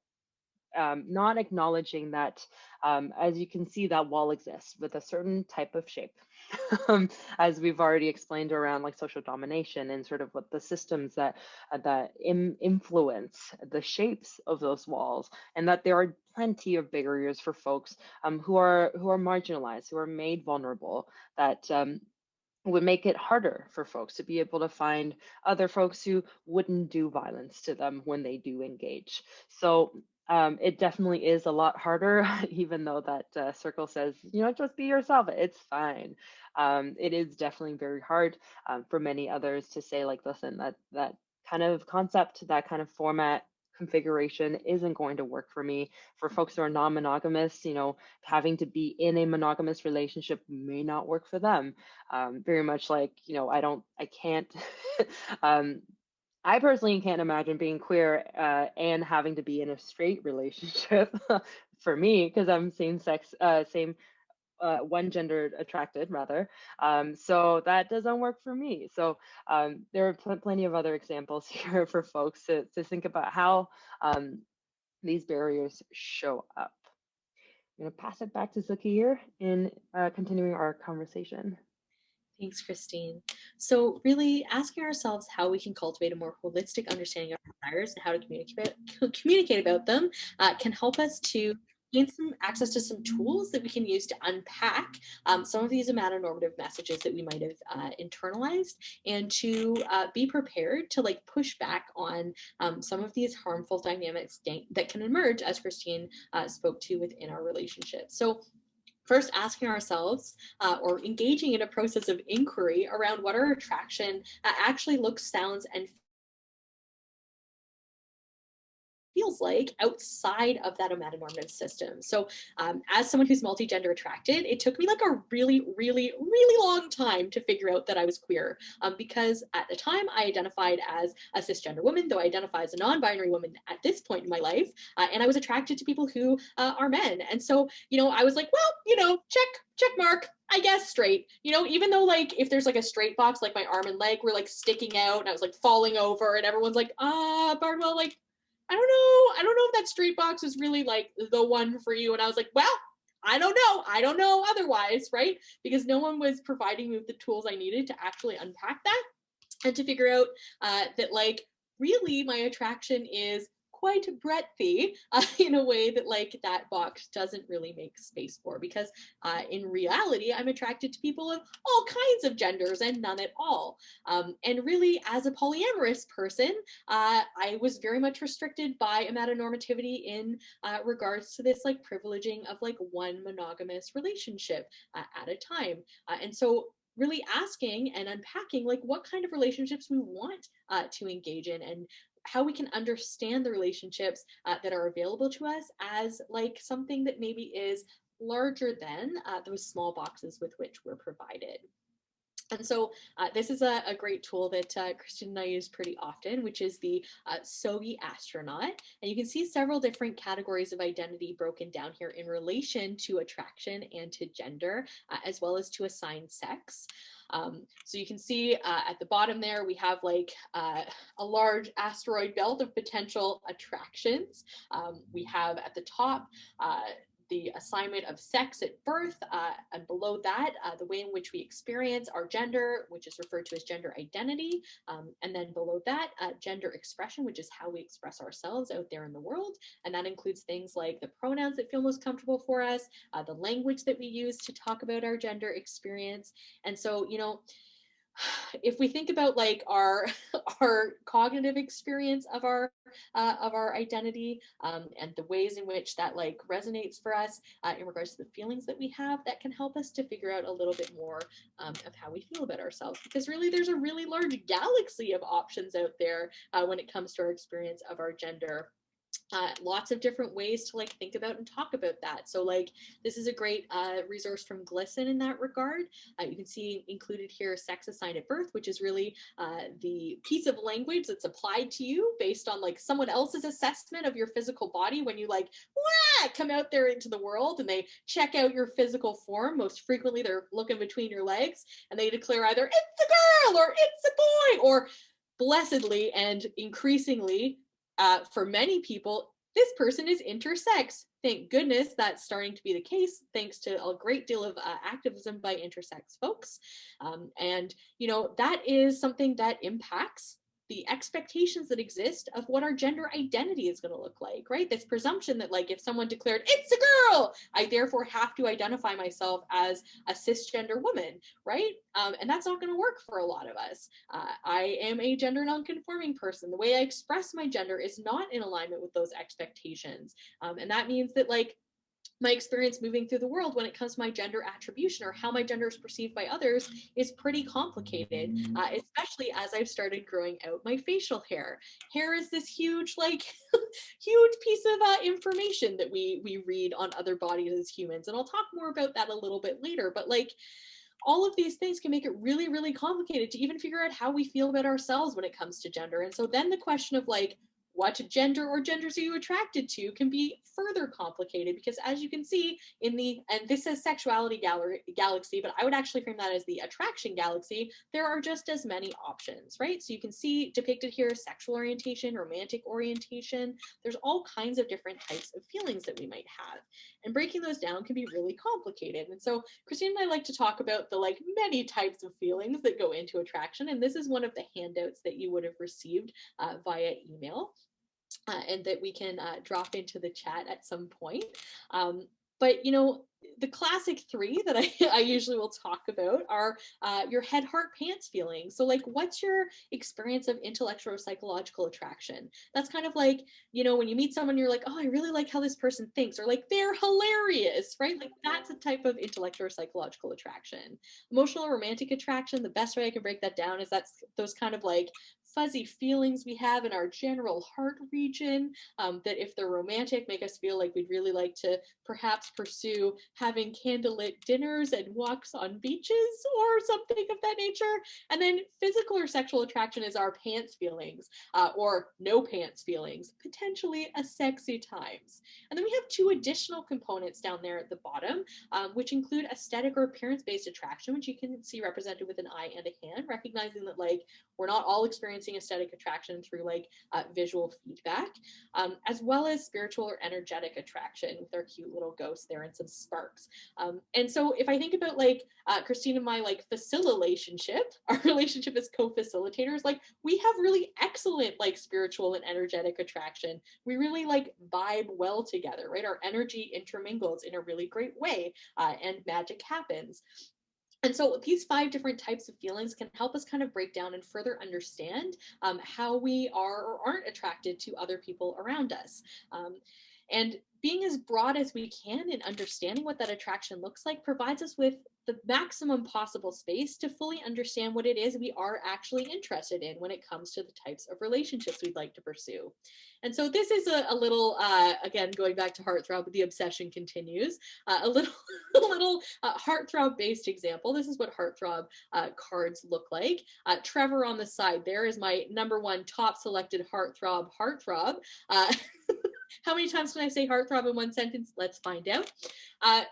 Not acknowledging that, as you can see, that wall exists with a certain type of shape, as we've already explained around, like, social domination and sort of what the systems that influence the shapes of those walls, and that there are plenty of barriers for folks who are marginalized, who are made vulnerable, that would make it harder for folks to be able to find other folks who wouldn't do violence to them when they do engage. So it definitely is a lot harder, even though that circle says, just be yourself, it's fine. It is definitely very hard for many others to say, like, listen, that kind of concept, that kind of format configuration isn't going to work for me. For folks who are non-monogamous, having to be in a monogamous relationship may not work for them. Very much like, I can't, I personally can't imagine being queer and having to be in a straight relationship for me, because I'm same sex, same one gender attracted rather. So that doesn't work for me. So there are plenty of other examples here for folks to think about how these barriers show up. I'm going to pass it back to Sookie here in continuing our conversation.
Thanks, Christine. So really asking ourselves how we can cultivate a more holistic understanding of our desires and how to communicate about them can help us to gain some access to some tools that we can use to unpack some of these metanormative messages that we might have internalized, and to be prepared to like push back on some of these harmful dynamics that can emerge, as Christine spoke to, within our relationship. So first, asking ourselves or engaging in a process of inquiry around what our attraction actually looks, sounds, and feels like outside of that metanormative system. So as someone who's multi-gender attracted, it took me like a really, really, really long time to figure out that I was queer, because at the time I identified as a cisgender woman, though I identify as a non-binary woman at this point in my life, and I was attracted to people who are men. And so, I was like, well, check mark, I guess straight, even though like if there's like a straight box, like my arm and leg were like sticking out and I was like falling over and everyone's like, Bardwell, like, I don't know if that straight box is really like the one for you. And I was like, well, I don't know otherwise, right? Because no one was providing me with the tools I needed to actually unpack that and to figure out that like really my attraction is quite breadthy in a way that like that box doesn't really make space for, because in reality I'm attracted to people of all kinds of genders and none at all, and really as a polyamorous person I was very much restricted by a metanormativity in regards to this like privileging of like one monogamous relationship at a time, and so really asking and unpacking like what kind of relationships we want to engage in, and how we can understand the relationships that are available to us as like something that maybe is larger than those small boxes with which we're provided. And so this is a great tool that Christian and I use pretty often, which is the SOGI astronaut. And you can see several different categories of identity broken down here in relation to attraction and to gender, as well as to assigned sex. So you can see at the bottom there, we have like a large asteroid belt of potential attractions. We have at the top, the assignment of sex at birth, and below that, the way in which we experience our gender, which is referred to as gender identity, and then below that, gender expression, which is how we express ourselves out there in the world, and that includes things like the pronouns that feel most comfortable for us, the language that we use to talk about our gender experience. And so, if we think about like our cognitive experience of our identity, and the ways in which that like resonates for us in regards to the feelings that we have, that can help us to figure out a little bit more of how we feel about ourselves, because really there's a really large galaxy of options out there when it comes to our experience of our gender. Lots of different ways to like think about and talk about that. So like this is a great resource from GLSEN in that regard. You can see included here sex assigned at birth, which is really the piece of language that's applied to you based on like someone else's assessment of your physical body when you like come out there into the world, and they check out your physical form. Most frequently they're looking between your legs and they declare either it's a girl or it's a boy, or blessedly and increasingly for many people, this person is intersex. Thank goodness that's starting to be the case, thanks to a great deal of activism by intersex folks. And, that is something that impacts the expectations that exist of what our gender identity is going to look like, right? This presumption that like if someone declared it's a girl, I therefore have to identify myself as a cisgender woman, right? And that's not going to work for a lot of us. I am a gender nonconforming person. The way I express my gender is not in alignment with those expectations. And that means that like my experience moving through the world when it comes to my gender attribution or how my gender is perceived by others is pretty complicated, especially as I've started growing out my facial hair. Hair is this huge, like, huge piece of information that we read on other bodies as humans. And I'll talk more about that a little bit later. But like, all of these things can make it really, really complicated to even figure out how we feel about ourselves when it comes to gender. And so then the question of like, what gender or genders are you attracted to can be further complicated, because as you can see in the, and this says sexuality galaxy, but I would actually frame that as the attraction galaxy, there are just as many options, right? So you can see depicted here sexual orientation, romantic orientation. There's all kinds of different types of feelings that we might have. And breaking those down can be really complicated. And so Christine and I like to talk about the like many types of feelings that go into attraction. And this is one of the handouts that you would have received via email. And that we can drop into the chat at some point. But you know, the classic three that I usually will talk about are your head, heart, pants feelings. So like, what's your experience of intellectual or psychological attraction? That's kind of like, you know, when you meet someone, you're like, oh, I really like how this person thinks, or like, they're hilarious, right? Like that's a type of intellectual or psychological attraction. Emotional or romantic attraction, the best way I can break that down is that's those kind of like fuzzy feelings we have in our general heart region, that if they're romantic, make us feel like we'd really like to perhaps pursue having candlelit dinners and walks on beaches or something of that nature. And then physical or sexual attraction is our pants feelings, or no pants feelings, potentially a sexy times. And then we have two additional components down there at the bottom, which include aesthetic or appearance-based attraction, which you can see represented with an eye and a hand, recognizing that like we're not all experiencing aesthetic attraction through like visual feedback, as well as spiritual or energetic attraction with our cute little ghosts there and some sparks. And so if I think about like Christine and my like facilitationship, our relationship as co-facilitators, like we have really excellent like spiritual and energetic attraction. We really like vibe well together, right? Our energy intermingles in a really great way, and magic happens. And so these 5 different types of feelings can help us kind of break down and further understand how we are or aren't attracted to other people around us. And being as broad as we can in understanding what that attraction looks like provides us with the maximum possible space to fully understand what it is we are actually interested in when it comes to the types of relationships we'd like to pursue. And so this is a little, again, going back to Heartthrob, the obsession continues, a little Heartthrob based example. This is what Heartthrob cards look like. Trevor on the side there is my #1 top selected Heartthrob. How many times can I say heartthrob in one sentence? Let's find out.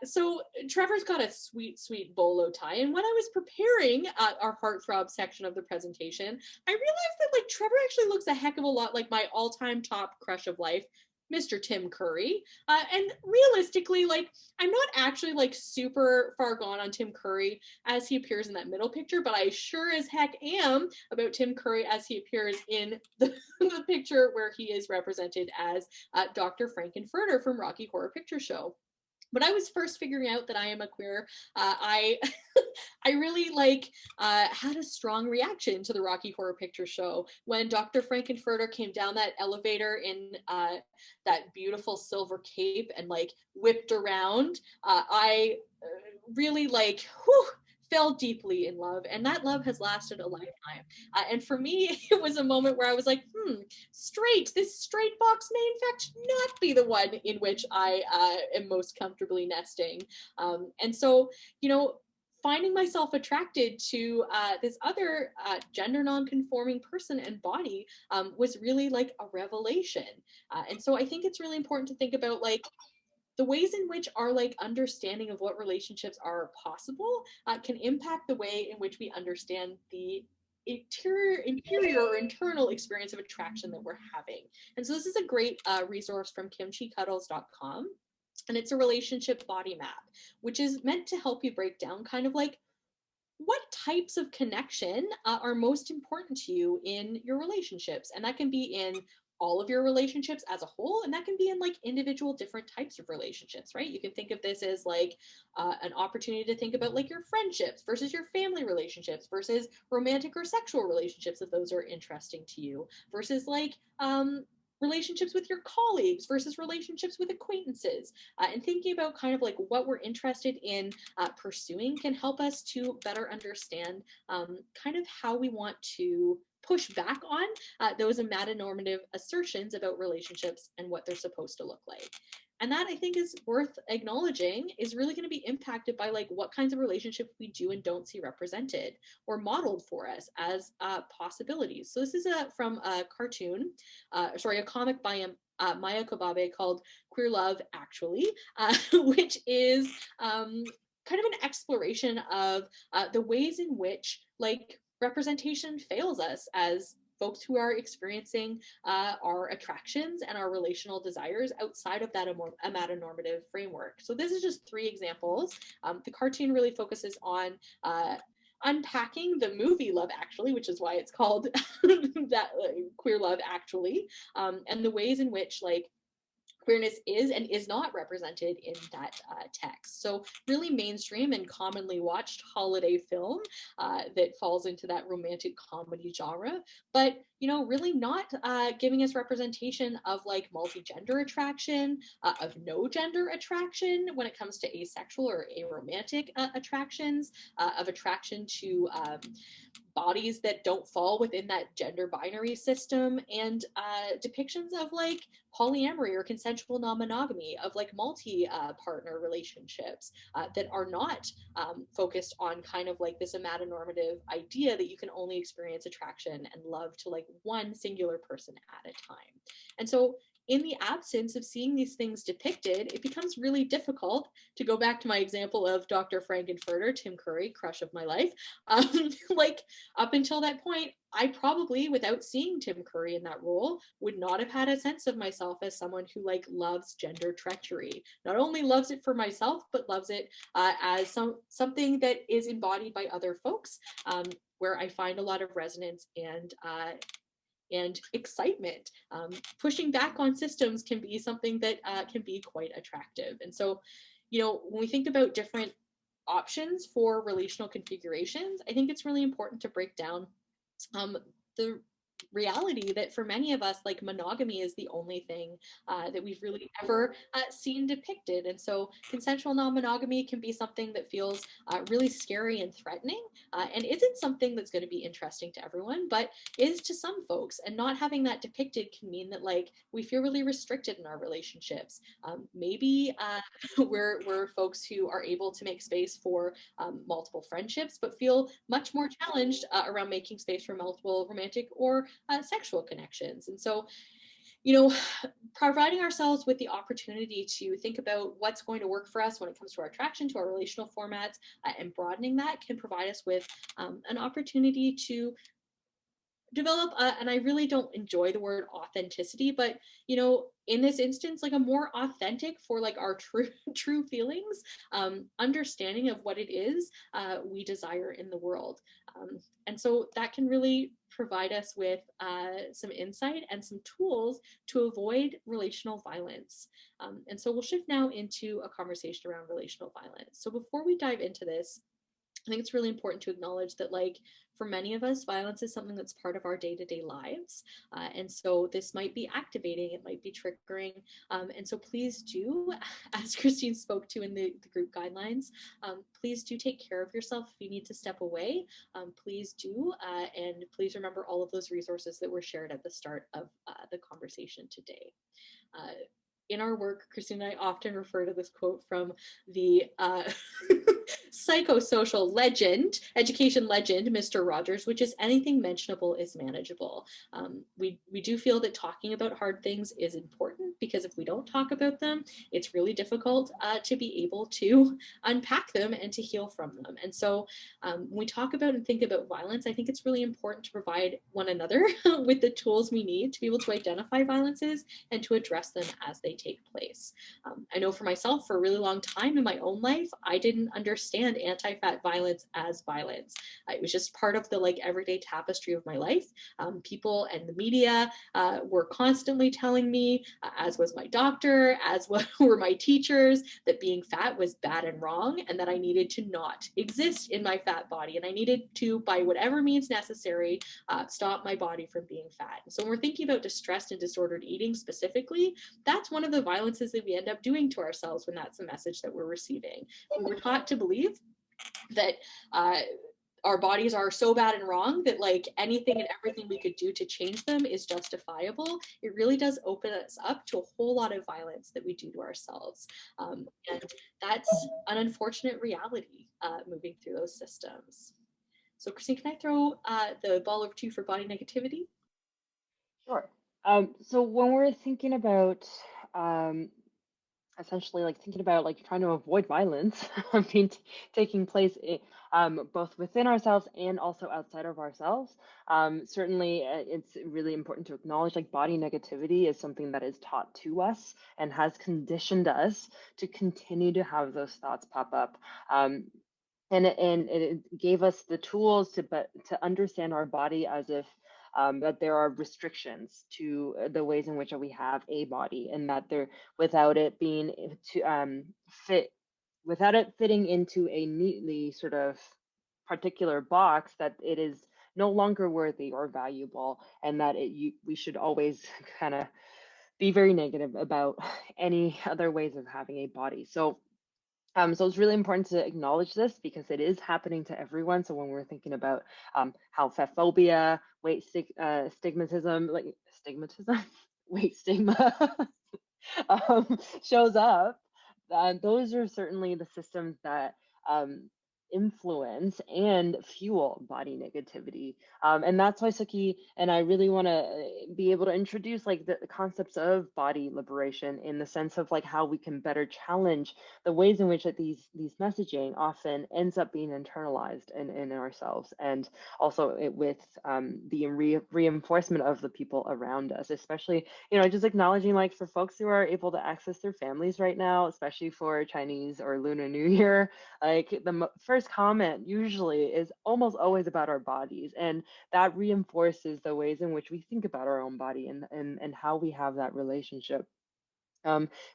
So Trevor's got a sweet, sweet bolo tie. And when I was preparing our heartthrob section of the presentation, I realized that like Trevor actually looks a heck of a lot like my all-time top crush of life, Mr. Tim Curry. And realistically, like, I'm not actually like super far gone on Tim Curry as he appears in that middle picture, but I sure as heck am about Tim Curry as he appears in the picture where he is represented as Dr. Frankenfurter from Rocky Horror Picture Show. When I was first figuring out that I am a queer, I I really like had a strong reaction to the Rocky Horror Picture Show when Dr. Frankenfurter came down that elevator in that beautiful silver cape and like whipped around. I really like fell deeply in love, and that love has lasted a lifetime. And for me, it was a moment where I was like, this straight box may in fact not be the one in which I am most comfortably nesting. And so, you know, finding myself attracted to this other gender non-conforming person and body was really like a revelation. And so I think it's really important to think about like the ways in which our like understanding of what relationships are possible can impact the way in which we understand the interior or internal experience of attraction that we're having. And so this is a great resource from kimchicuddles.com. And it's a relationship body map, which is meant to help you break down kind of like what types of connection are most important to you in your relationships. And that can be in all of your relationships as a whole, and that can be in like individual different types of relationships, right? You can think of this as like an opportunity to think about like your friendships versus your family relationships versus romantic or sexual relationships if those are interesting to you, versus like
relationships with your colleagues versus relationships with acquaintances, and thinking about kind of like what we're interested in pursuing can help us to better understand kind of how we want to push back on those metanormative assertions about relationships and what they're supposed to look like. And that, I think, is worth acknowledging is really going to be impacted by like what kinds of relationships we do and don't see represented or modeled for us as possibilities. So this is from a cartoon, a comic by Maya Kobabe called Queer Love Actually, which is kind of an exploration of the ways in which like representation fails us as folks who are experiencing our attractions and our relational desires outside of that a metanormative framework. So this is just 3 examples. The cartoon really focuses on unpacking the movie Love Actually, which is why it's called that Queer Love Actually, and the ways in which like queerness is and is not represented in that text. So really mainstream and commonly watched holiday film that falls into that romantic comedy genre, but really not giving us representation of like multi-gender attraction, of no gender attraction when it comes to asexual or aromantic attractions, of attraction to bodies that don't fall within that gender binary system, and depictions of like polyamory or consensual non-monogamy, of like multi-partner relationships that are not focused on kind of like this metanormative idea that you can only experience attraction and love to like one singular person at a time. And so in the absence of seeing these things depicted, it becomes really difficult, to go back to my example of Dr. Frankenfurter, Tim Curry, crush of my life. Like up until that point, I probably, without seeing Tim Curry in that role, would not have had a sense of myself as someone who like loves gender treachery. Not only loves it for myself, but loves it as something that is embodied by other folks, where I find a lot of resonance and excitement. Pushing back on systems can be something that can be quite attractive. And so, when we think about different options for relational configurations, I think it's really important to break down the reality that for many of us, like monogamy is the only thing that we've really ever seen depicted. And so consensual non-monogamy can be something that feels really scary and threatening, and isn't something that's going to be interesting to everyone, but is to some folks. And not having that depicted can mean that like we feel really restricted in our relationships. Maybe we're folks who are able to make space for multiple friendships, but feel much more challenged around making space for multiple romantic or sexual connections. And so, providing ourselves with the opportunity to think about what's going to work for us when it comes to our attraction, to our relational formats, and broadening that can provide us with an opportunity to develop and I really don't enjoy the word authenticity, but in this instance, like a more authentic, for like our true feelings, understanding of what it is we desire in the world. And so that can really provide us with some insight and some tools to avoid relational violence. And so we'll shift now into a conversation around relational violence. So before we dive into this, I think it's really important to acknowledge that, like, for many of us, violence is something that's part of our day-to-day lives. And so this might be activating, it might be triggering. And so please do, as Christine spoke to in the group guidelines, please do take care of yourself. If you need to step away, please do. And please remember all of those resources that were shared at the start of the conversation today. In our work, Christine and I often refer to this quote from the psychosocial legend, education legend, Mr. Rogers, which is anything mentionable is manageable. We do feel that talking about hard things is important, because if we don't talk about them, it's really difficult to be able to unpack them and to heal from them. And so when we talk about and think about violence, I think it's really important to provide one another with the tools we need to be able to identify violences and to address them as they take place. I know for myself, for a really long time in my own life, I didn't understand
understand anti-fat violence as violence. It was just part of the like everyday tapestry of my life. People and the media were constantly telling me, as was my doctor, as were my teachers, that being fat was bad and wrong, and that I needed to not exist in my fat body, and I needed to, by whatever means necessary, stop my body from being fat. So when we're thinking about distressed and disordered eating specifically, that's one of the violences that we end up doing to ourselves when that's the message that we're receiving. We were taught to believe that our bodies are so bad and wrong that like anything and everything we could do to change them is justifiable. It really does open us up to a whole lot of violence that we do to ourselves. And that's an unfortunate reality moving through those systems. So Christine, can I throw the ball over to you for body negativity?
Sure. So when we're thinking about um, essentially like thinking about like trying to avoid violence taking place both within ourselves and also outside of ourselves, certainly it's really important to acknowledge like body negativity is something that is taught to us and has conditioned us to continue to have those thoughts pop up. And it gave us the tools to understand our body as if that there are restrictions to the ways in which we have a body, and that there, without it being to fit, without it fitting into a neatly sort of particular box, that it is no longer worthy or valuable, and that we should always kind of be very negative about any other ways of having a body. So it's really important to acknowledge this because it is happening to everyone. So when we're thinking about how fat phobia, stigmatism, like stigmatism, weight stigma shows up, those are certainly the systems that influence and fuel body negativity. And that's why Suki and I really want to be able to introduce like the concepts of body liberation, in the sense of like how we can better challenge the ways in which that these messaging often ends up being internalized in ourselves, and also with the reinforcement of the people around us, especially, just acknowledging like for folks who are able to access their families right now, especially for Chinese or Lunar New Year, like the first comment usually is almost always about our bodies, and that reinforces the ways in which we think about our own body, and how we have that relationship,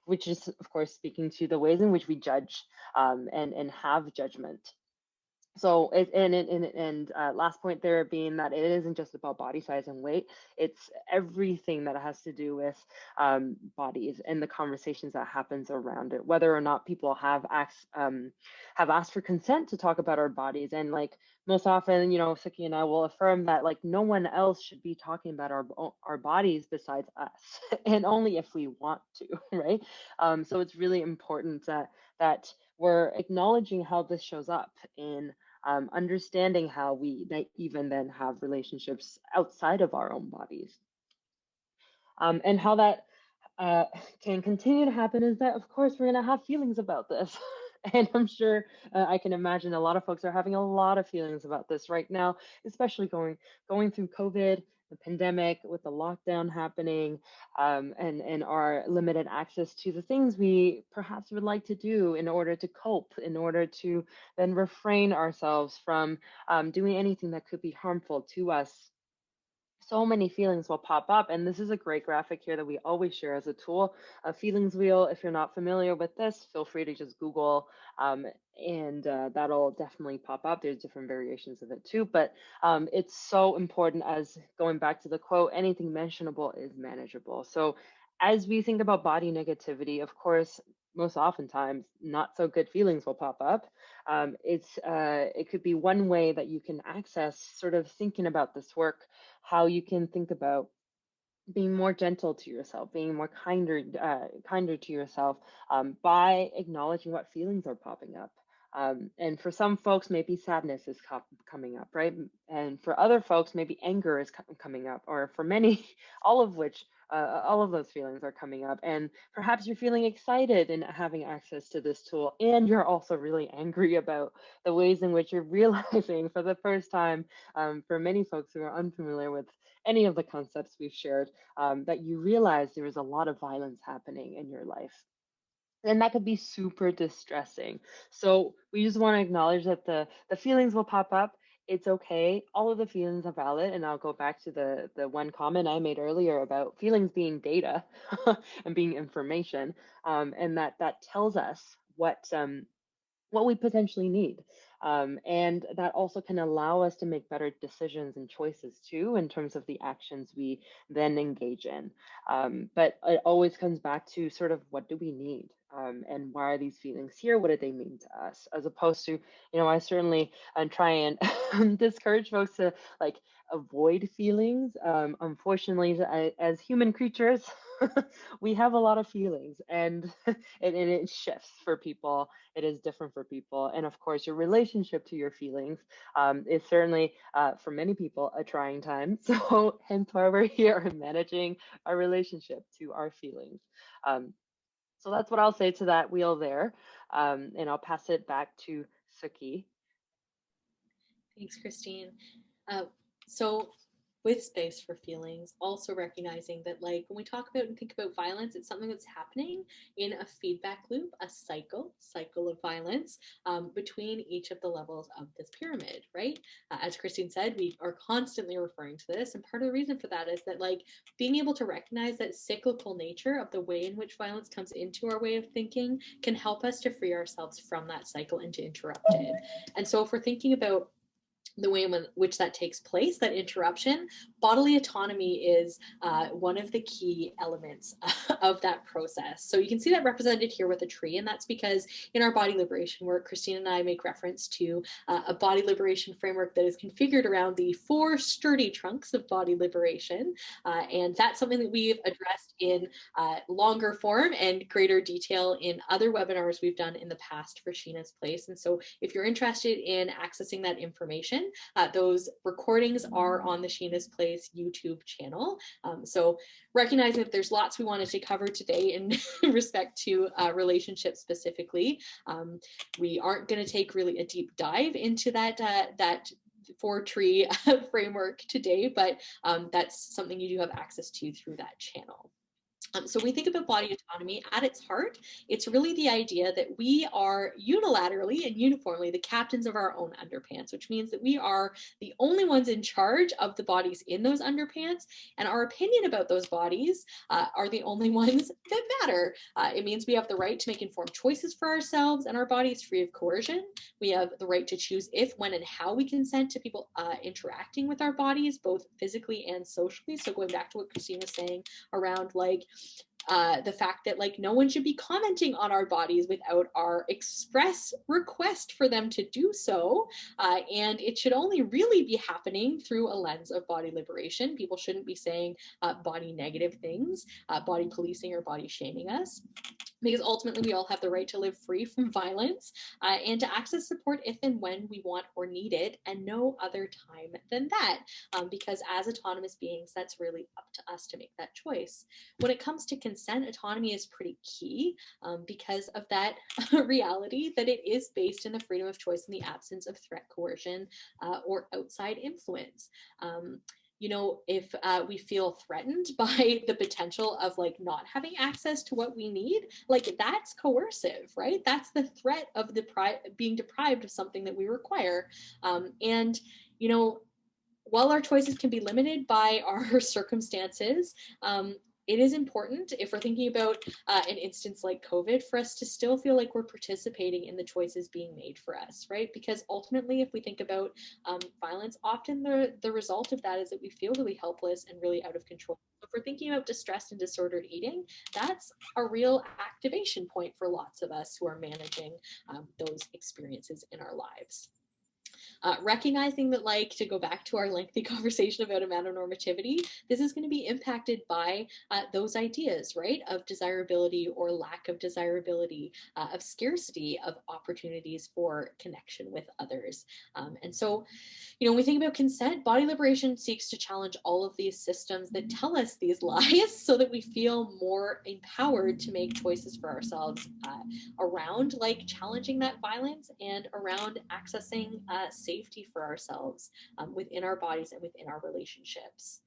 which is of course speaking to the ways in which we judge, and have judgment. So last point there being that it isn't just about body size and weight, it's everything that has to do with bodies and the conversations that happens around it, whether or not people have asked for consent to talk about our bodies. And like most often, Suki and I will affirm that like no one else should be talking about our bodies besides us and only if we want to, right? So it's really important that we're acknowledging how this shows up in understanding how we even then have relationships outside of our own bodies, and how that can continue to happen is that, of course, we're going to have feelings about this. And I'm sure I can imagine a lot of folks are having a lot of feelings about this right now, especially going through COVID, the pandemic, with the lockdown happening, and our limited access to the things we perhaps would like to do in order to cope, in order to then refrain ourselves from doing anything that could be harmful to us. So many feelings will pop up, and this is a great graphic here that we always share as a tool, a feelings wheel. If you're not familiar with this, feel free to just Google, and that'll definitely pop up. There's different variations of it too, but it's so important, as going back to the quote, anything mentionable is manageable. So as we think about body negativity, of course, most oftentimes not so good feelings will pop up. It could be one way that you can access sort of thinking about this work, how you can think about being more gentle to yourself, being more kinder to yourself, by acknowledging what feelings are popping up. And for some folks, maybe sadness is coming up, right? And for other folks, maybe anger is coming up, or for many, all of those feelings are coming up. And perhaps you're feeling excited in having access to this tool, and you're also really angry about the ways in which you're realizing for the first time, for many folks who are unfamiliar with any of the concepts we've shared, that you realize there is a lot of violence happening in your life. And that could be super distressing. So we just want to acknowledge that the feelings will pop up. It's okay. All of the feelings are valid. And I'll go back to the one comment I made earlier about feelings being data and being information, and that tells us what we potentially need. And that also can allow us to make better decisions and choices too, in terms of the actions we then engage in. But it always comes back to sort of what do we need? And why are these feelings here? What do they mean to us? As opposed to, I certainly try and discourage folks to like avoid feelings. Unfortunately, as human creatures, we have a lot of feelings, and it shifts for people. It is different for people. And of course, your relationship to your feelings is certainly, for many people, a trying time. So hence why we're here managing our relationship to our feelings. Um, so that's what I'll say to that wheel there. And I'll pass it back to Sookie.
Thanks, Christine. Uh, so with space for feelings, also recognizing that like when we talk about and think about violence, it's something that's happening in a feedback loop, a cycle of violence between each of the levels of this pyramid, right? As Christine said, we are constantly referring to this. And part of the reason for that is that like being able to recognize that cyclical nature of the way in which violence comes into our way of thinking can help us to free ourselves from that cycle and to interrupt it. And so if we're thinking about the way in which that takes place, that interruption, bodily autonomy is one of the key elements of that process. So you can see that represented here with a tree, and that's because in our body liberation work, Christine and I make reference to a body liberation framework that is configured around the 4 sturdy trunks of body liberation, and that's something that we've addressed in longer form and greater detail in other webinars we've done in the past for Sheena's Place. And so if you're interested in accessing that information, those recordings are on the Sheena's Place YouTube channel. So recognizing that there's lots we wanted to cover today in respect to relationships specifically, we aren't going to take really a deep dive into that 4-tree framework today, but that's something you do have access to through that channel. So when we think about body autonomy, at its heart, it's really the idea that we are unilaterally and uniformly the captains of our own underpants, which means that we are the only ones in charge of the bodies in those underpants, and our opinion about those bodies are the only ones that matter. It means we have the right to make informed choices for ourselves and our bodies free of coercion. We have the right to choose if, when, and how we consent to people interacting with our bodies, both physically and socially. So going back to what Christine was saying around like the fact that like no one should be commenting on our bodies without our express request for them to do so, and it should only really be happening through a lens of body liberation. People shouldn't be saying body negative things, body policing or body shaming us, because ultimately we all have the right to live free from violence and to access support if and when we want or need it, and no other time than that, because as autonomous beings, that's really up to us to make that choice. When it comes to consent, autonomy is pretty key because of that reality that it is based in the freedom of choice in the absence of threat, coercion, or outside influence. If we feel threatened by the potential of like not having access to what we need, like that's coercive, right? That's the threat of being deprived of something that we require. And while our choices can be limited by our circumstances, it is important, if we're thinking about an instance like COVID, for us to still feel like we're participating in the choices being made for us, right? Because ultimately, if we think about violence, often the result of that is that we feel really helpless and really out of control. If we're thinking about distressed and disordered eating, that's a real activation point for lots of us who are managing those experiences in our lives. Recognizing that, like, to go back to our lengthy conversation about metanormativity, this is going to be impacted by those ideas, right, of desirability or lack of desirability, of scarcity of opportunities for connection with others. And so, when we think about consent, body liberation seeks to challenge all of these systems that tell us these lies so that we feel more empowered to make choices for ourselves around like challenging that violence and around accessing safety for ourselves within our bodies and within our relationships.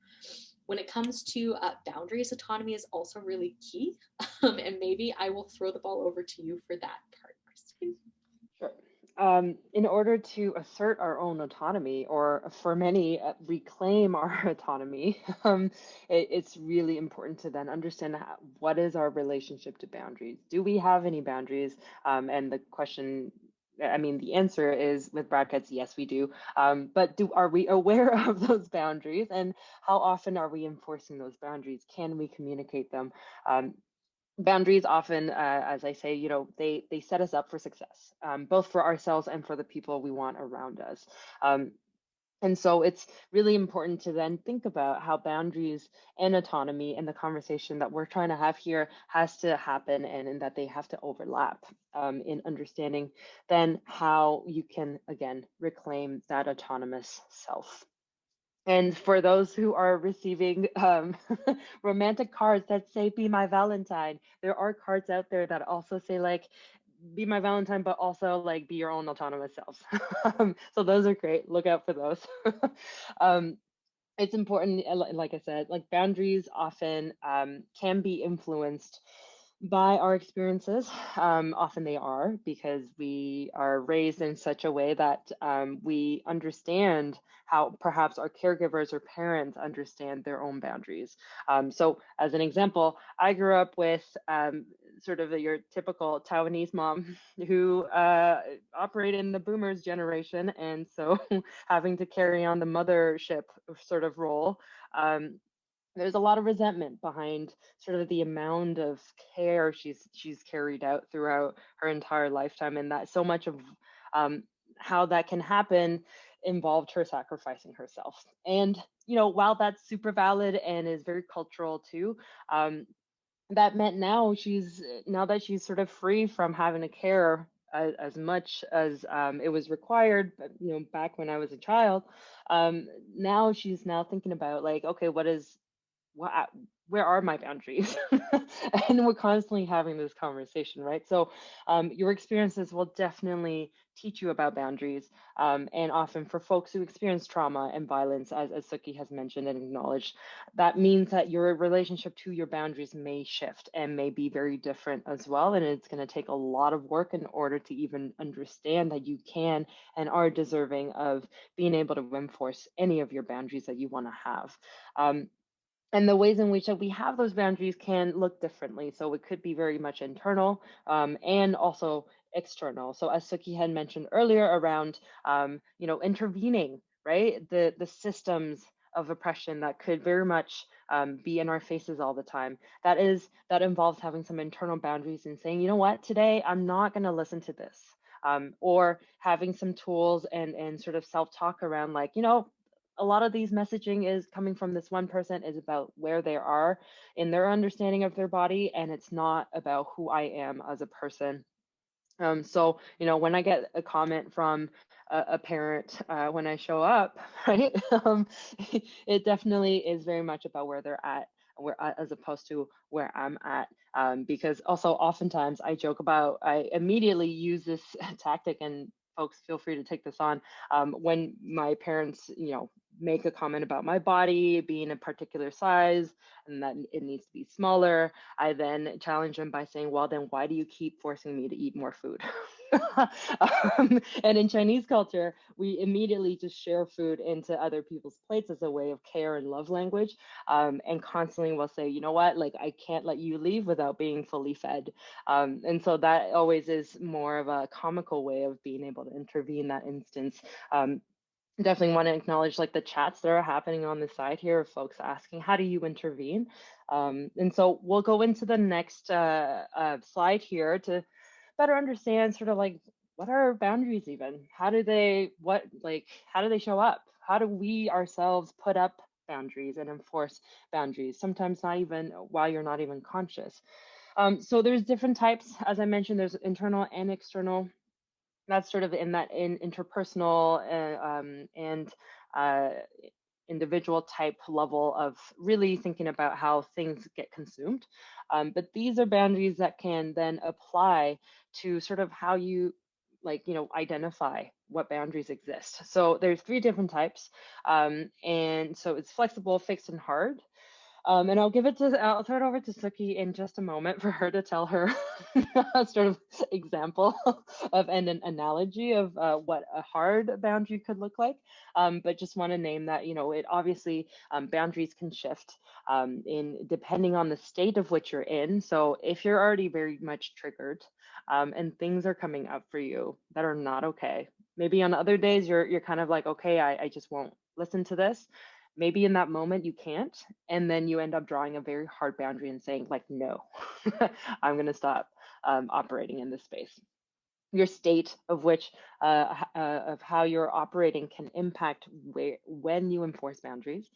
when it comes to boundaries, autonomy is also really key. And maybe I will throw the ball over to you for that part, Christine.
Sure. In order to assert our own autonomy, or for many, reclaim our autonomy, it's really important to then understand what is our relationship to boundaries. Do we have any boundaries? And the question, I mean, the answer is with brackets, yes, we do. But are we aware of those boundaries, and how often are we enforcing those boundaries? Can we communicate them? Boundaries often, as I say, they set us up for success, both for ourselves and for the people we want around us. And so it's really important to then think about how boundaries and autonomy and the conversation that we're trying to have here has to happen, and that they have to overlap, in understanding then how you can, again, reclaim that autonomous self. And for those who are receiving romantic cards that say, "Be my Valentine," there are cards out there that also say, like, "Be my Valentine," but also, like, "Be your own autonomous selves." So those are great. Look out for those. um, it's important, like I said, like, boundaries often can be influenced by our experiences. Often they are, because we are raised in such a way that we understand how perhaps our caregivers or parents understand their own boundaries. So, as an example, I grew up with sort of your typical Taiwanese mom who operated in the boomers generation. And so, having to carry on the mothership sort of role. There's a lot of resentment behind sort of the amount of care she's carried out throughout her entire lifetime, and that so much of um, how that can happen involved her sacrificing herself. And while that's super valid and is very cultural too, um, that meant now that she's sort of free from having to care as much as it was required, back when I was a child. Now she's now thinking about, like, okay, what where are my boundaries? And we're constantly having this conversation, right? So your experiences will definitely teach you about boundaries, and often for folks who experience trauma and violence, as Sookie has mentioned and acknowledged, that means that your relationship to your boundaries may shift and may be very different as well, and it's going to take a lot of work in order to even understand that you can and are deserving of being able to enforce any of your boundaries that you want to have. And the ways in which that we have those boundaries can look differently. So it could be very much internal, and also external. So as Suki had mentioned earlier around, intervening, right? The systems of oppression that could very much be in our faces all the time. That involves having some internal boundaries and saying, you know what, today I'm not going to listen to this. Or having some tools and sort of self-talk around, like, a lot of these messaging is coming from this one person, is about where they are in their understanding of their body, and it's not about who I am as a person. So, when I get a comment from a parent when I show up, right, it definitely is very much about where they're at, as opposed to where I'm at. Because also oftentimes I joke about, I immediately use this tactic, and folks feel free to take this on, when my parents, make a comment about my body being a particular size and that it needs to be smaller. I then challenge them by saying, well, then why do you keep forcing me to eat more food? And in Chinese culture, we immediately just share food into other people's plates as a way of care and love language, and constantly will say, you know what, like, I can't let you leave without being fully fed. And so that always is more of a comical way of being able to intervene in that instance. Definitely want to acknowledge, like, the chats that are happening on the side here of folks asking, how do you intervene? And so we'll go into the next slide here to better understand sort of, like, what are boundaries even? How do they show up? How do we ourselves put up boundaries and enforce boundaries? Sometimes not even while you're not even conscious. So there's different types. As I mentioned, there's internal and external. That's sort of in interpersonal and uh, individual type level of really thinking about how things get consumed. But these are boundaries that can then apply to sort of how you, like, identify what boundaries exist. So there's three different types. And so it's flexible, fixed, and hard. And I'll throw it over to Sookie in just a moment for her to tell her sort of example of an analogy of what a hard boundary could look like. But just want to name that, it obviously boundaries can shift in depending on the state of which you're in. So if you're already very much triggered and things are coming up for you that are not okay, maybe on other days you're kind of like, okay, I just won't listen to this. Maybe in that moment you can't, and then you end up drawing a very hard boundary and saying like, no, I'm going to stop operating in this space. Your state of which of how you're operating can impact when you enforce boundaries.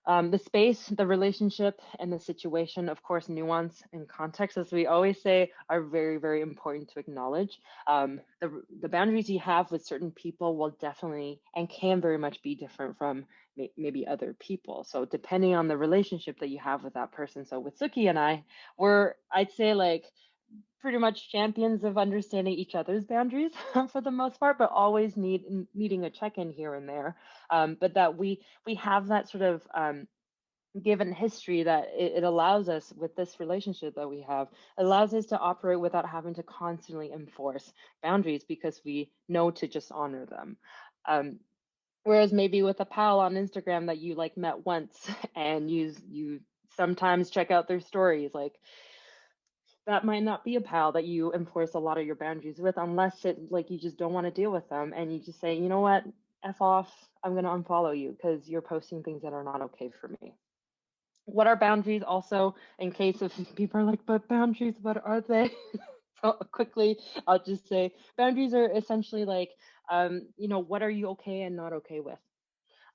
The space, the relationship, and the situation, of course, nuance and context, as we always say, are very, very important to acknowledge. The boundaries you have with certain people will definitely and can very much be different from maybe other people. So depending on the relationship that you have with that person. So with Sookie and I, I'd say like, pretty much champions of understanding each other's boundaries for the most part, but always needing a check-in here and there. But that we have that sort of given history that it allows us with this relationship that we have, allows us to operate without having to constantly enforce boundaries because we know to just honor them. Whereas maybe with a pal on Instagram that you like met once and you sometimes check out their stories, like that might not be a pal that you enforce a lot of your boundaries with unless it like you just don't want to deal with them and you just say, you know what, F off, I'm going to unfollow you because you're posting things that are not okay for me. What are boundaries also, in case of people are like, but boundaries, what are they? So quickly, I'll just say boundaries are essentially like, what are you okay and not okay with?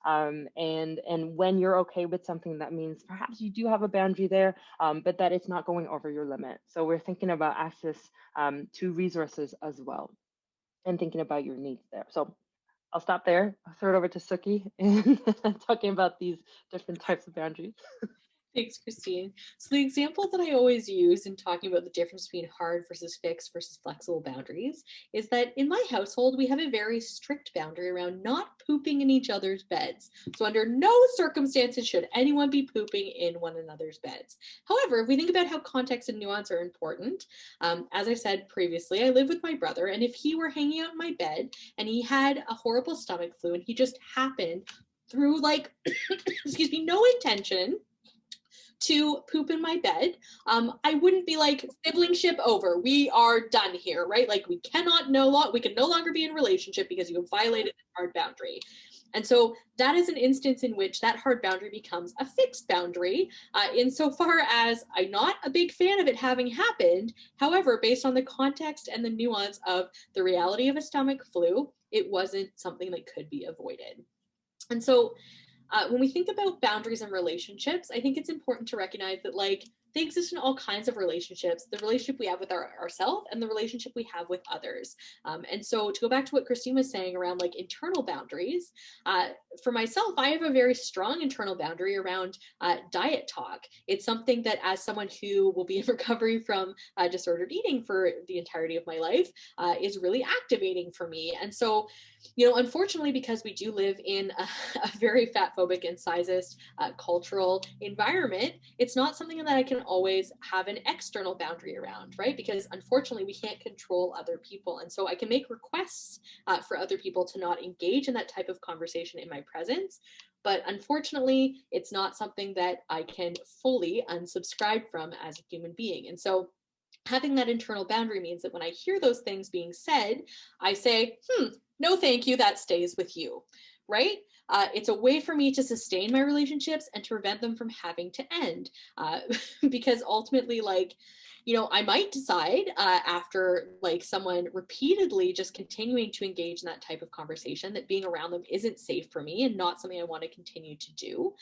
And when you're okay with something, that means perhaps you do have a boundary there, but that it's not going over your limit. So we're thinking about access to resources as well, and thinking about your needs there. So I'll stop there. I'll throw it over to Sookie and talking about these different types of boundaries.
Thanks, Christine. So the example that I always use in talking about the difference between hard versus fixed versus flexible boundaries is that in my household, we have a very strict boundary around not pooping in each other's beds. So under no circumstances should anyone be pooping in one another's beds. However, if we think about how context and nuance are important, as I said previously, I live with my brother, and if he were hanging out in my bed and he had a horrible stomach flu and he just happened through like, excuse me, no intention to poop in my bed, I wouldn't be like, siblingship over, we are done here, right? Like we can no longer be in a relationship because you have violated the hard boundary. And so that is an instance in which that hard boundary becomes a fixed boundary, insofar as I'm not a big fan of it having happened. However, based on the context and the nuance of the reality of a stomach flu, it wasn't something that could be avoided. And so when we think about boundaries and relationships, I think it's important to recognize that like they exist in all kinds of relationships, the relationship we have with ourselves and the relationship we have with others. And so to go back to what Christine was saying around like internal boundaries, for myself, I have a very strong internal boundary around diet talk. It's something that as someone who will be in recovery from disordered eating for the entirety of my life is really activating for me. And so, unfortunately, because we do live in a very fat phobic and sizist cultural environment, it's not something that I can always have an external boundary around, right? Because unfortunately, we can't control other people. And so I can make requests for other people to not engage in that type of conversation in my presence. But unfortunately, it's not something that I can fully unsubscribe from as a human being. And so having that internal boundary means that when I hear those things being said, I say, no, thank you, that stays with you, right? It's a way for me to sustain my relationships and to prevent them from having to end. Because ultimately, like, I might decide after like someone repeatedly just continuing to engage in that type of conversation that being around them isn't safe for me and not something I want to continue to do.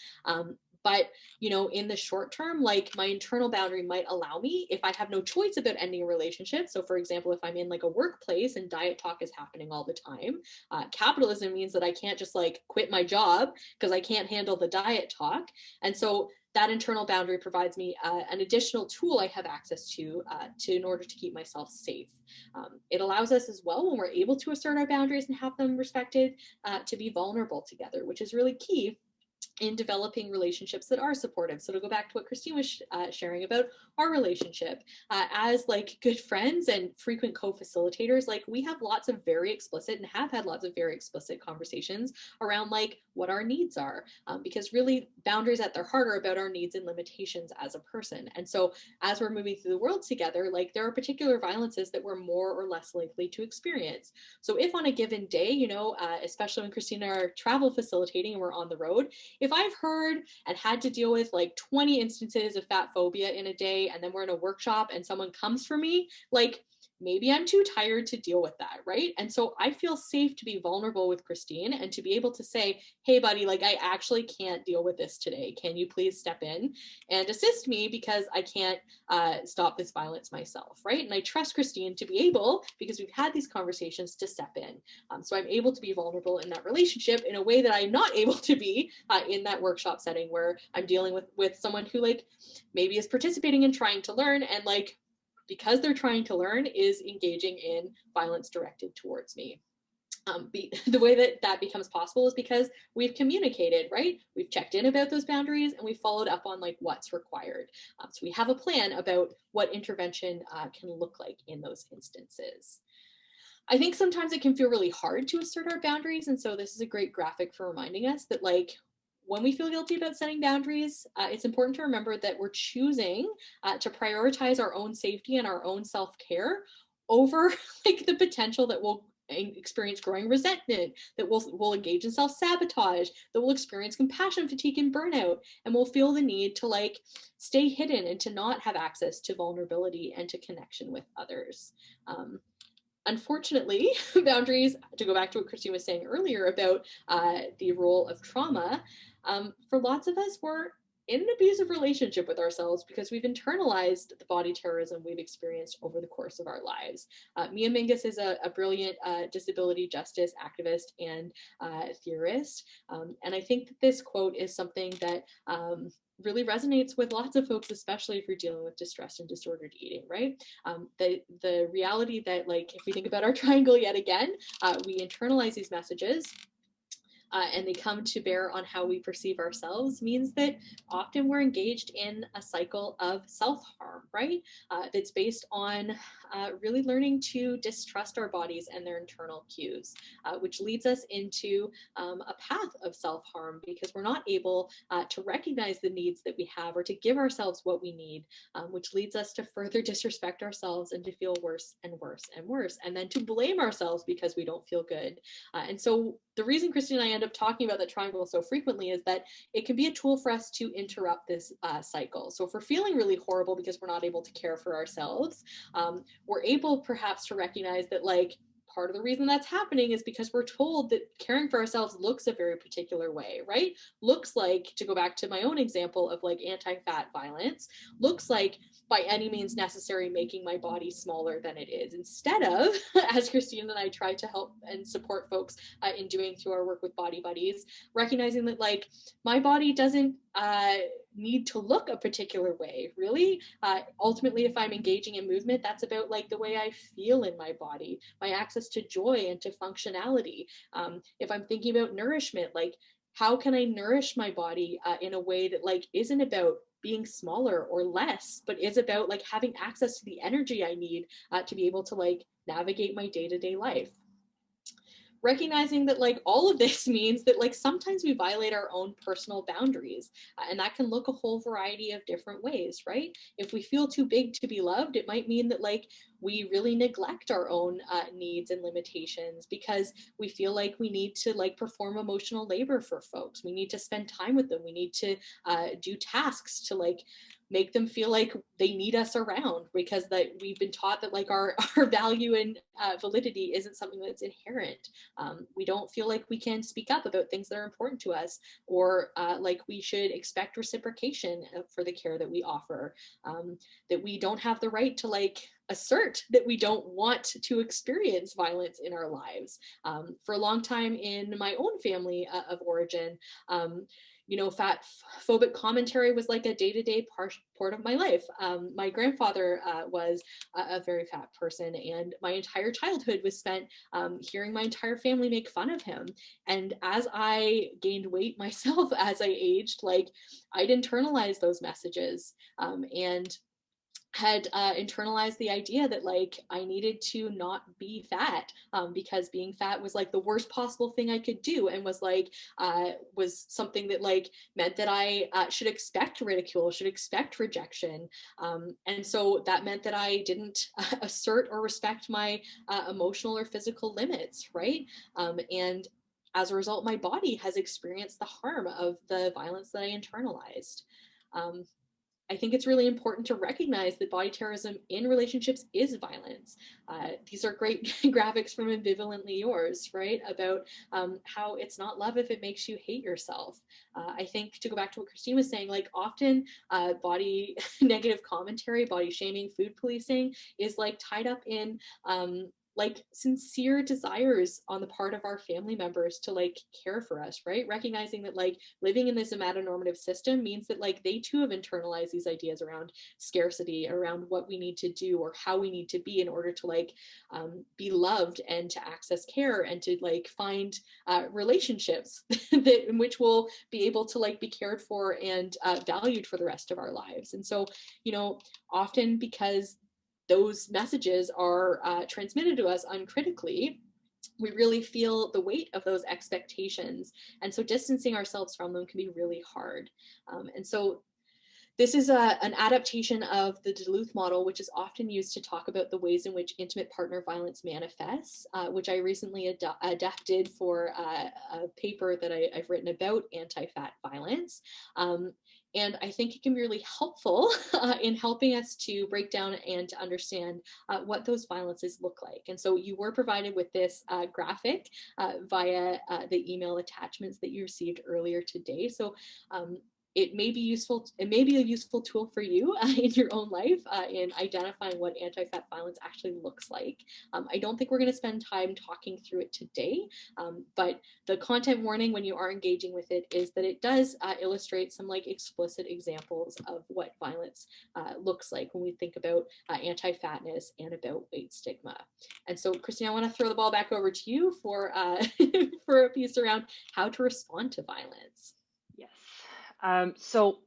But, in the short term, like my internal boundary might allow me, if I have no choice about ending a relationship. So for example, if I'm in like a workplace and diet talk is happening all the time, capitalism means that I can't just like quit my job because I can't handle the diet talk. And so that internal boundary provides me an additional tool I have access to in order to keep myself safe. It allows us as well, when we're able to assert our boundaries and have them respected, to be vulnerable together, which is really key in developing relationships that are supportive. So to go back to what Christine was sharing about our relationship, as like good friends and frequent co-facilitators, like we have lots of very explicit and have had lots of very explicit conversations around like what our needs are, because really boundaries at their heart are about our needs and limitations as a person. And so as we're moving through the world together, like there are particular violences that we're more or less likely to experience. So if on a given day, you know, especially when Christine and I are travel facilitating and we're on the road, if I've heard and had to deal with like 20 instances of fat phobia in a day, and then we're in a workshop and someone comes for me, like maybe I'm too tired to deal with that, right? And so I feel safe to be vulnerable with Christine and to be able to say, hey, buddy, like I actually can't deal with this today. Can you please step in and assist me because I can't stop this violence myself, right? And I trust Christine to be able, because we've had these conversations, to step in. So I'm able to be vulnerable in that relationship in a way that I'm not able to be in that workshop setting where I'm dealing with someone who like maybe is participating in trying to learn and like because they're trying to learn is engaging in violence directed towards me. The way that that becomes possible is because we've communicated, right? We've checked in about those boundaries and we followed up on like what's required. So we have a plan about what intervention can look like in those instances. I think sometimes it can feel really hard to assert our boundaries. And so this is a great graphic for reminding us that like when we feel guilty about setting boundaries, it's important to remember that we're choosing to prioritize our own safety and our own self-care over like the potential that we'll experience growing resentment, that we'll engage in self-sabotage, that we'll experience compassion fatigue and burnout, and we'll feel the need to like stay hidden and to not have access to vulnerability and to connection with others. Unfortunately, boundaries, to go back to what Christine was saying earlier about the role of trauma, for lots of us, we're in an abusive relationship with ourselves because we've internalized the body terrorism we've experienced over the course of our lives. Mia Mingus is a brilliant disability justice activist and theorist. And I think that this quote is something that really resonates with lots of folks, especially if you're dealing with distress and disordered eating, right? The reality that like, if we think about our triangle yet again, we internalize these messages and they come to bear on how we perceive ourselves means that often we're engaged in a cycle of self-harm, right? That's based on really learning to distrust our bodies and their internal cues, which leads us into a path of self-harm because we're not able to recognize the needs that we have or to give ourselves what we need, which leads us to further disrespect ourselves and to feel worse and worse and worse, and then to blame ourselves because we don't feel good. And so the reason Christine and I end up talking about the triangle so frequently is that it can be a tool for us to interrupt this cycle. So if we're feeling really horrible because we're not able to care for ourselves, we're able perhaps to recognize that like part of the reason that's happening is because we're told that caring for ourselves looks a very particular way, right? Looks like, to go back to my own example of like anti-fat violence, looks like by any means necessary making my body smaller than it is, instead of, as Christine and I try to help and support folks in doing through our work with Body Buddies, recognizing that like my body doesn't need to look a particular way, really. Ultimately, if I'm engaging in movement, that's about like the way I feel in my body, my access to joy and to functionality. If I'm thinking about nourishment, like how can I nourish my body in a way that like isn't about being smaller or less, but is about like having access to the energy I need to be able to like navigate my day-to-day life. Recognizing that like all of this means that like sometimes we violate our own personal boundaries, and that can look a whole variety of different ways, right? If we feel too big to be loved, it might mean that like we really neglect our own needs and limitations because we feel like we need to like perform emotional labor for folks. We need to spend time with them. We need to do tasks to like make them feel like they need us around, because that we've been taught that like our value and validity isn't something that's inherent. We don't feel like we can speak up about things that are important to us, or like we should expect reciprocation for the care that we offer, that we don't have the right to like
assert that we don't want to experience violence in our lives. For a long time in my own family of origin, fat phobic commentary was like a day-to-day part of my life. My grandfather was a very fat person, and my entire childhood was spent hearing my entire family make fun of him. And as I gained weight myself, as I aged, like, I'd internalize those messages, and had internalized the idea that like I needed to not be fat, because being fat was like the worst possible thing I could do, and was something that like meant that I should expect ridicule, should expect rejection, and so that meant that I didn't assert or respect my emotional or physical limits, right? And as a result, my body has experienced the harm of the violence that I internalized. Um, I think it's really important to recognize that body terrorism in relationships is violence. These are great graphics from Ambivalently Yours, right? About how it's not love if it makes you hate yourself. I think, to go back to what Christine was saying, like often body negative commentary, body shaming, food policing is like tied up in like sincere desires on the part of our family members to like care for us, right? Recognizing that like living in this metanormative system means that like they too have internalized these ideas around scarcity, around what we need to do or how we need to be in order to like be loved and to access care and to like find relationships that in which we'll be able to like be cared for and valued for the rest of our lives. And so, often because those messages are transmitted to us uncritically, we really feel the weight of those expectations. And so distancing ourselves from them can be really hard. And so this is an adaptation of the Duluth model, which is often used to talk about the ways in which intimate partner violence manifests, which I recently adapted for a paper that I've written about anti-fat violence. And I think it can be really helpful in helping us to break down and to understand what those violences look like. And so you were provided with this graphic via the email attachments that you received earlier today. So it may be useful. It may be a useful tool for you in your own life in identifying what anti-fat violence actually looks like. I don't think we're going to spend time talking through it today, but the content warning when you are engaging with it is that it does illustrate some like explicit examples of what violence looks like when we think about anti-fatness and about weight stigma. And so, Christine, I want to throw the ball back over to you for for a piece around how to respond to violence.
Yes. So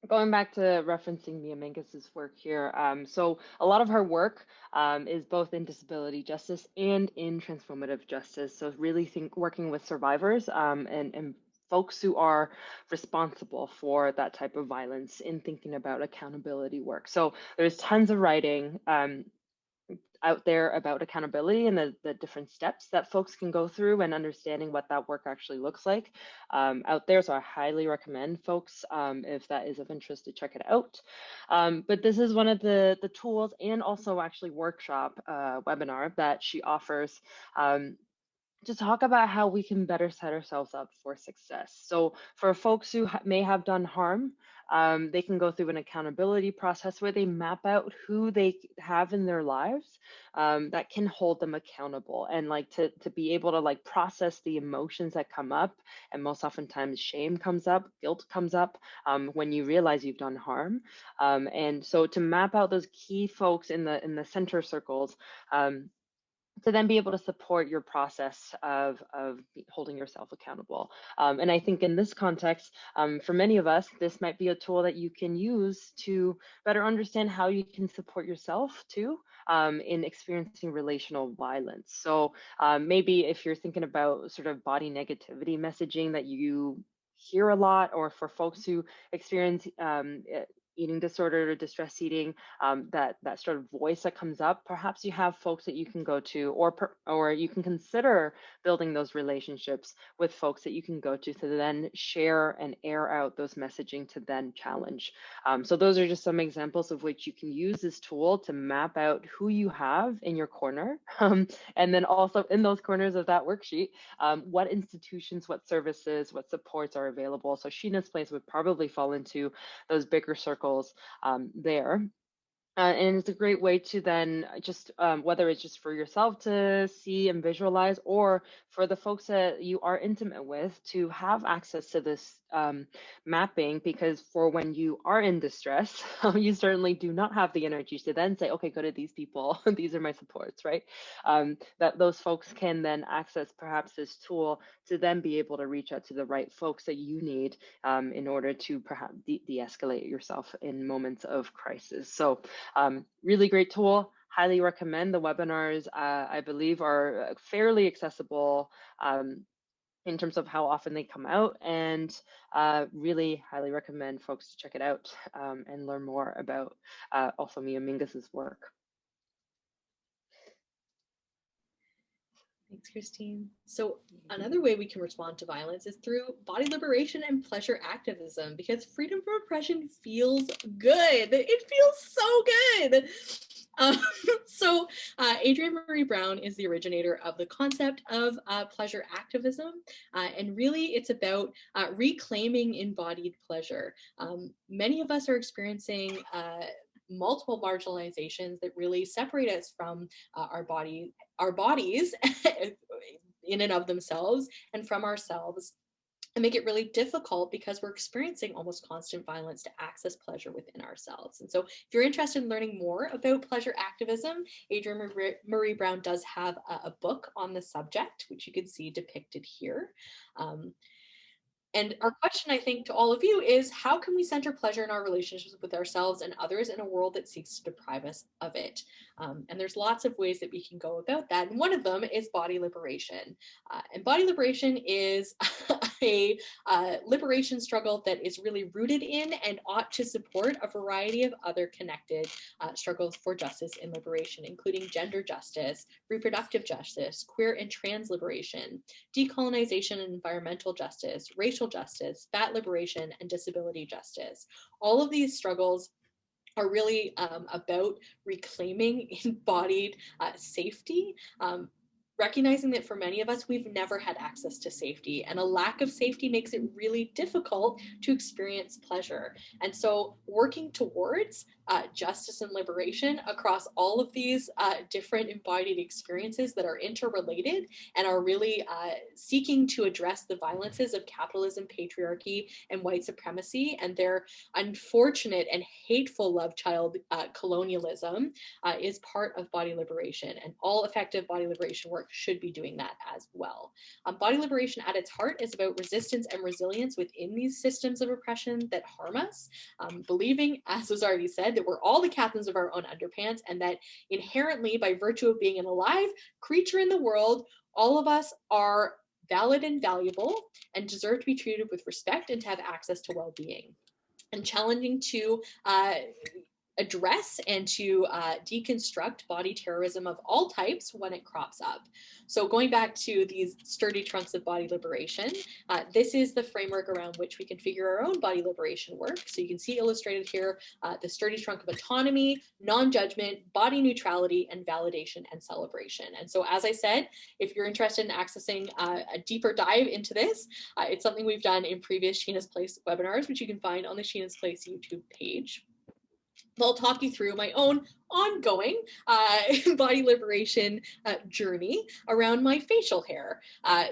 going back to referencing Mia Mingus's work here, so a lot of her work is both in disability justice and in transformative justice. So really working with survivors and folks who are responsible for that type of violence in thinking about accountability work. So there's tons of writing out there about accountability and the different steps that folks can go through and understanding what that work actually looks like out there. So I highly recommend folks, if that is of interest, to check it out. But this is one of the tools and also actually workshop webinar that she offers to talk about how we can better set ourselves up for success. So for folks who may have done harm, they can go through an accountability process where they map out who they have in their lives that can hold them accountable, and like to be able to like process the emotions that come up. And most oftentimes shame comes up, guilt comes up when you realize you've done harm. And so to map out those key folks in the center circles, to then be able to support your process of holding yourself accountable. And I think in this context, for many of us, this might be a tool that you can use to better understand how you can support yourself too in experiencing relational violence. So maybe if you're thinking about sort of body negativity messaging that you hear a lot, or for folks who experience eating disorder or distress eating, that sort of voice that comes up, perhaps you have folks that you can go to, or you can consider building those relationships with folks that you can go to then share and air out those messaging to then challenge. So those are just some examples of which you can use this tool to map out who you have in your corner, and then also in those corners of that worksheet, what institutions, what services, what supports are available. So Sheena's place would probably fall into those bigger circles there. And it's a great way to then just, whether it's just for yourself to see and visualize, or for the folks that you are intimate with to have access to this mapping, because for when you are in distress, you certainly do not have the energy to then say, okay, go to these people, these are my supports, right? That those folks can then access perhaps this tool to then be able to reach out to the right folks that you need in order to perhaps de-escalate yourself in moments of crisis. So really great tool. Highly recommend. The webinars, I believe, are fairly accessible in terms of how often they come out, and really highly recommend folks to check it out and learn more about also Mia Mingus's work.
Thanks, Christine. So another way we can respond to violence is through body liberation and pleasure activism, because freedom from oppression feels good. It feels so good. Adrienne Maree Brown is the originator of the concept of pleasure activism. And really it's about reclaiming embodied pleasure. Many of us are experiencing multiple marginalizations that really separate us from our bodies in and of themselves and from ourselves, and make it really difficult because we're experiencing almost constant violence to access pleasure within ourselves. And so if you're interested in learning more about pleasure activism, Adrienne Maree Brown does have a book on the subject, which you can see depicted here. And our question, I think, to all of you is, how can we center pleasure in our relationships with ourselves and others in a world that seeks to deprive us of it? And there's lots of ways that we can go about that. And one of them is body liberation. And body liberation is a liberation struggle that is really rooted in and ought to support a variety of other connected struggles for justice and liberation, including gender justice, reproductive justice, queer and trans liberation, decolonization and environmental justice, racial justice, fat liberation, and disability justice. All of these struggles are really about reclaiming embodied safety, recognizing that for many of us, we've never had access to safety, and a lack of safety makes it really difficult to experience pleasure. And so working towards justice and liberation across all of these different embodied experiences that are interrelated and are really seeking to address the violences of capitalism, patriarchy, and white supremacy, and their unfortunate and hateful love child colonialism is part of body liberation, and all effective body liberation work should be doing that as well. Body liberation at its heart is about resistance and resilience within these systems of oppression that harm us, believing, as was already said, that we're all the captains of our own underpants, and that inherently, by virtue of being an alive creature in the world, all of us are valid and valuable and deserve to be treated with respect and to have access to well-being. And challenging to address and to deconstruct body terrorism of all types when it crops up. So going back to these sturdy trunks of body liberation, this is the framework around which we configure our own body liberation work. So you can see illustrated here the sturdy trunk of autonomy, non-judgment, body neutrality, and validation and celebration. And so as I said, if you're interested in accessing a deeper dive into this, it's something we've done in previous Sheena's Place webinars, which you can find on the Sheena's Place YouTube page. I'll talk you through my own ongoing body liberation journey around my facial hair.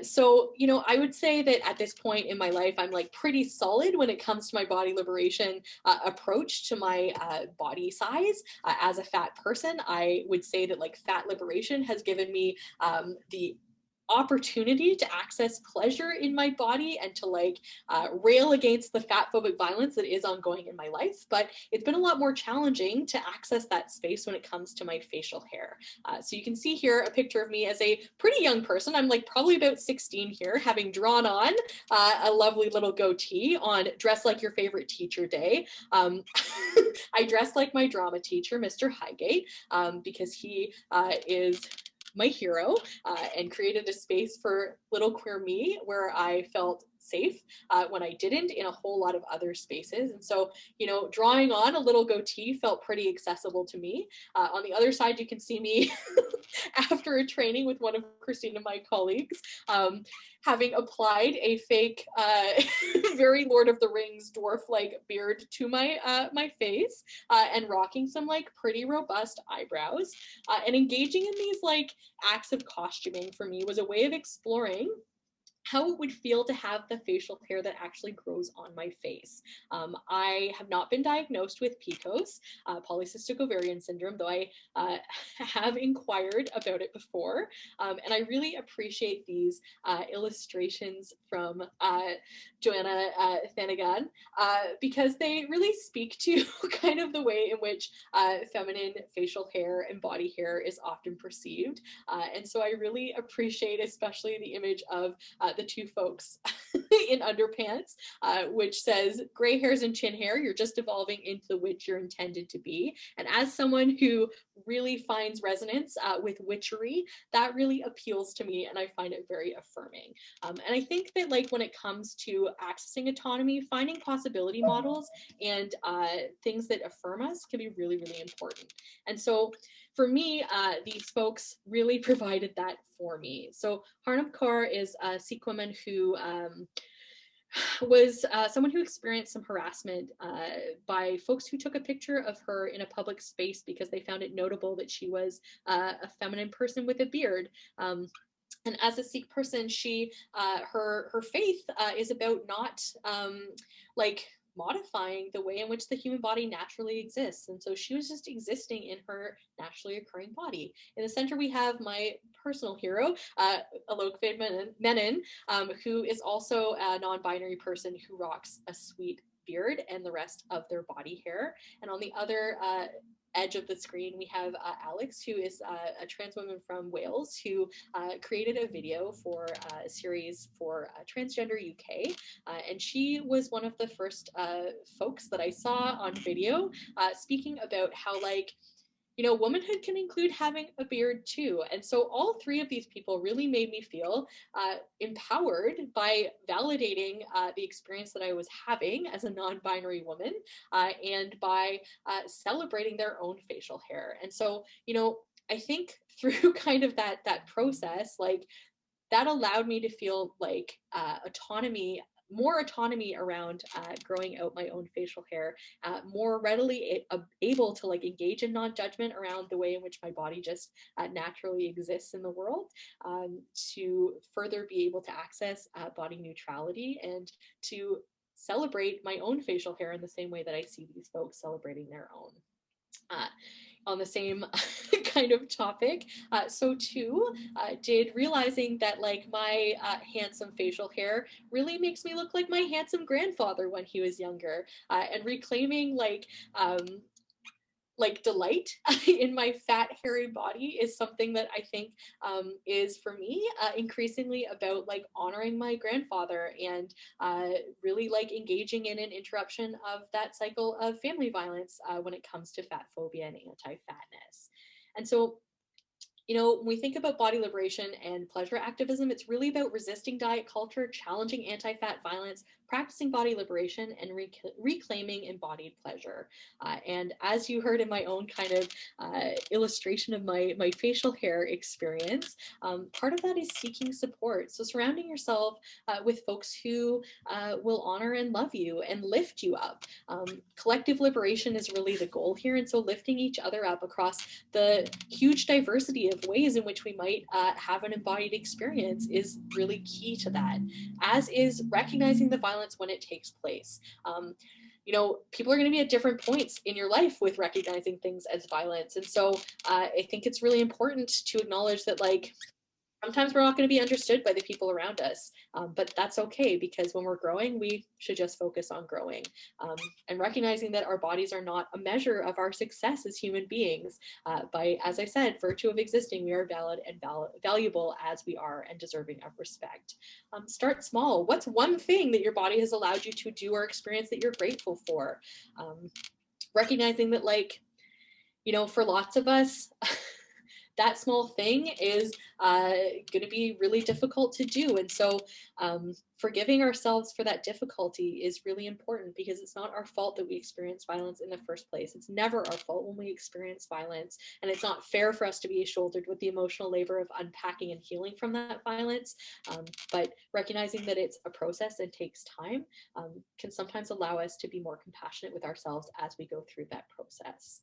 So, you know, I would say that at this point in my life, I'm like pretty solid when it comes to my body liberation approach to my body size. As a fat person, I would say that like fat liberation has given me the opportunity to access pleasure in my body and to like rail against the fat phobic violence that is ongoing in my life. But it's been a lot more challenging to access that space when it comes to my facial hair. So you can see here a picture of me as a pretty young person. I'm like probably about 16 here, having drawn on a lovely little goatee on Dress Like Your Favorite Teacher Day. I dressed like my drama teacher, Mr. Highgate, because he is my hero and created a space for little queer me where I felt
safe when I didn't in a whole lot of other spaces. And so, you know, drawing on a little goatee felt pretty accessible to me. On the other side, you can see me after a training with one of Christine and my colleagues, having applied a fake, very Lord of the Rings dwarf-like beard to my my face, and rocking some like pretty robust eyebrows, and engaging in these like acts of costuming for me was a way of exploring how it would feel to have the facial hair that actually grows on my face. I have not been diagnosed with PCOS, polycystic ovarian syndrome, though I have inquired about it before. And I really appreciate these illustrations from Joanna Thanagan, because they really speak to kind of the way in which feminine facial hair and body hair is often perceived. And so I really appreciate especially the image of the two folks in underpants, which says, gray hairs and chin hair, you're just evolving into the witch you're intended to be. And as someone who really finds resonance with witchery, that really appeals to me, and I find it very affirming. And I think that like when it comes to accessing autonomy, finding possibility models and things that affirm us can be really, really important. And so for me, these folks really provided that for me. So Harnem Carr is a Sikh woman who was someone who experienced some harassment by folks who took a picture of her in a public space because they found it notable that she was a feminine person with a beard. And as a Sikh person, she her faith is about not like modifying the way in which the human body naturally exists. And so she was just existing in her naturally occurring body. In the center, we have my personal hero, Alok Menon, who is also a non-binary person who rocks a sweet beard and the rest of their body hair. And on the other edge of the screen, we have Alex, who is a trans woman from Wales who created a video for a series for Transgender UK. And she was one of the first folks that I saw on video speaking about how, like, you know, womanhood can include having a beard too. And so all three of these people really made me feel empowered by validating the experience that I was having as a non-binary woman, and by celebrating their own facial hair. And so, you know, I think through kind of that process, like, that allowed me to feel like more autonomy around growing out my own facial hair, more readily able to like engage in non-judgment around the way in which my body just naturally exists in the world, to further be able to access body neutrality and to celebrate my own facial hair in the same way that I see these folks celebrating their own. On the same kind of topic, so too did realizing that like my handsome facial hair really makes me look like my handsome grandfather when he was younger, and reclaiming like delight in my fat, hairy body is something that I think is for me increasingly about like honoring my grandfather and really like engaging in an interruption of that cycle of family violence when it comes to fat phobia and anti-fatness. And so, you know, when we think about body liberation and pleasure activism, it's really about resisting diet culture, challenging anti-fat violence, practicing body liberation, and reclaiming embodied pleasure. And as you heard in my own kind of illustration of my facial hair experience, part of that is seeking support. So surrounding yourself with folks who will honor and love you and lift you up. Collective liberation is really the goal here. And so lifting each other up across the huge diversity of ways in which we might have an embodied experience is really key to that, as is recognizing the violence when it takes place. You know, people are going to be at different points in your life with recognizing things as violence. And so I think it's really important to acknowledge that, like, sometimes we're not going to be understood by the people around us, but that's okay, because when we're growing, we should just focus on growing, and recognizing that our bodies are not a measure of our success as human beings. By, as I said, virtue of existing, we are valid and valuable as we are and deserving of respect. Start small. What's one thing that your body has allowed you to do or experience that you're grateful for? Recognizing that, like, you know, for lots of us, that small thing is going to be really difficult to do. And so forgiving ourselves for that difficulty is really important, because it's not our fault that we experience violence in the first place. It's never our fault when we experience violence, and it's not fair for us to be shouldered with the emotional labor of unpacking and healing from that violence. But recognizing that it's a process and takes time can sometimes allow us to be more compassionate with ourselves as we go through that process.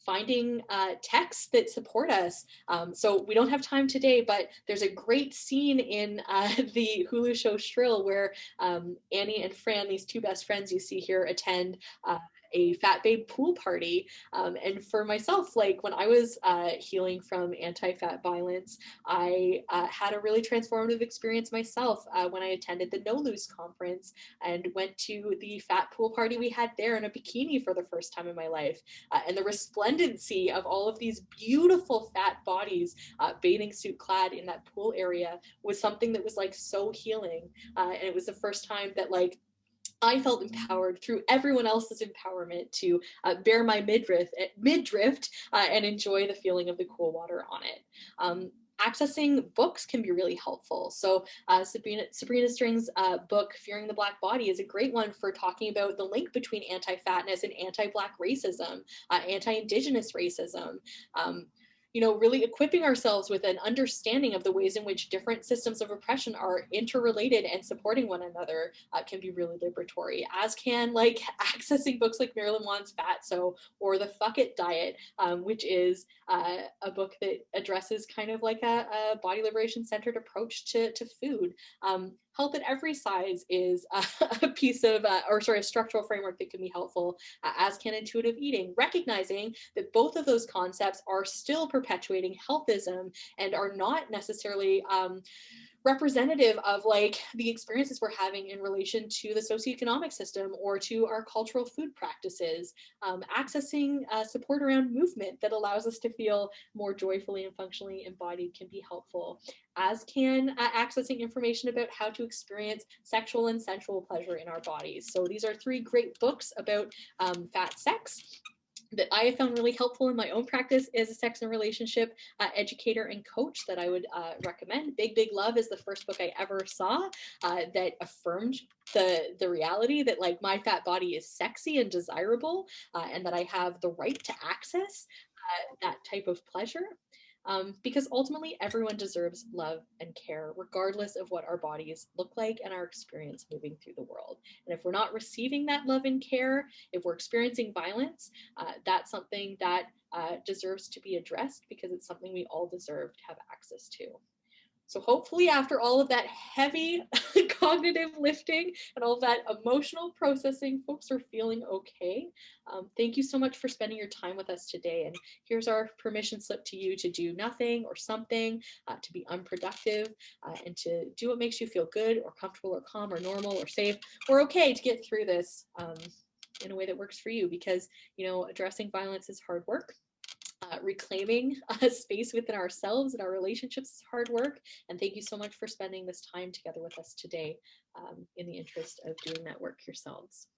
Finding texts that support us. So we don't have time today, but there's a great scene in the Hulu show Shrill where Annie and Fran, these two best friends you see here, attend a fat babe pool party. And for myself, like when I was healing from anti-fat violence, I had a really transformative experience myself when I attended the No Lose conference and went to the fat pool party we had there in a bikini for the first time in my life. And the resplendency of all of these beautiful fat bodies bathing suit clad in that pool area was something that was like so healing. And it was the first time that like I felt empowered through everyone else's empowerment to bear my midriff and enjoy the feeling of the cool water on it. Accessing books can be really helpful. So Sabrina String's book, Fearing the Black Body, is a great one for talking about the link between anti-fatness and anti-Black racism, anti-Indigenous racism. You know, really equipping ourselves with an understanding of the ways in which different systems of oppression are interrelated and supporting one another can be really liberatory, as can like accessing books like Marilyn Wan's Fatso or the Fuck It Diet, which is a book that addresses kind of like a body liberation centered approach to food. Health at every size is a piece of, a structural framework that can be helpful, as can intuitive eating, recognizing that both of those concepts are still perpetuating healthism and are not necessarily representative of like the experiences we're having in relation to the socioeconomic system or to our cultural food practices. Accessing support around movement that allows us to feel more joyfully and functionally embodied can be helpful, as can accessing information about how to experience sexual and sensual pleasure in our bodies. So these are three great books about fat sex that I have found really helpful in my own practice as a sex and relationship educator and coach that I would recommend. Big Big Love is the first book I ever saw that affirmed the reality that like my fat body is sexy and desirable, and that I have the right to access that type of pleasure. Because ultimately everyone deserves love and care, regardless of what our bodies look like and our experience moving through the world. And if we're not receiving that love and care, if we're experiencing violence, that's something that deserves to be addressed, because it's something we all deserve to have access to. So hopefully after all of that heavy cognitive lifting and all of that emotional processing, folks are feeling okay. Thank you so much for spending your time with us today. And here's our permission slip to you to do nothing or something, to be unproductive, and to do what makes you feel good or comfortable or calm or normal or safe or okay to get through this in a way that works for you, because, you know, addressing violence is hard work. Reclaiming a space within ourselves and our relationships is hard work. And thank you so much for spending this time together with us today in the interest of doing that work yourselves.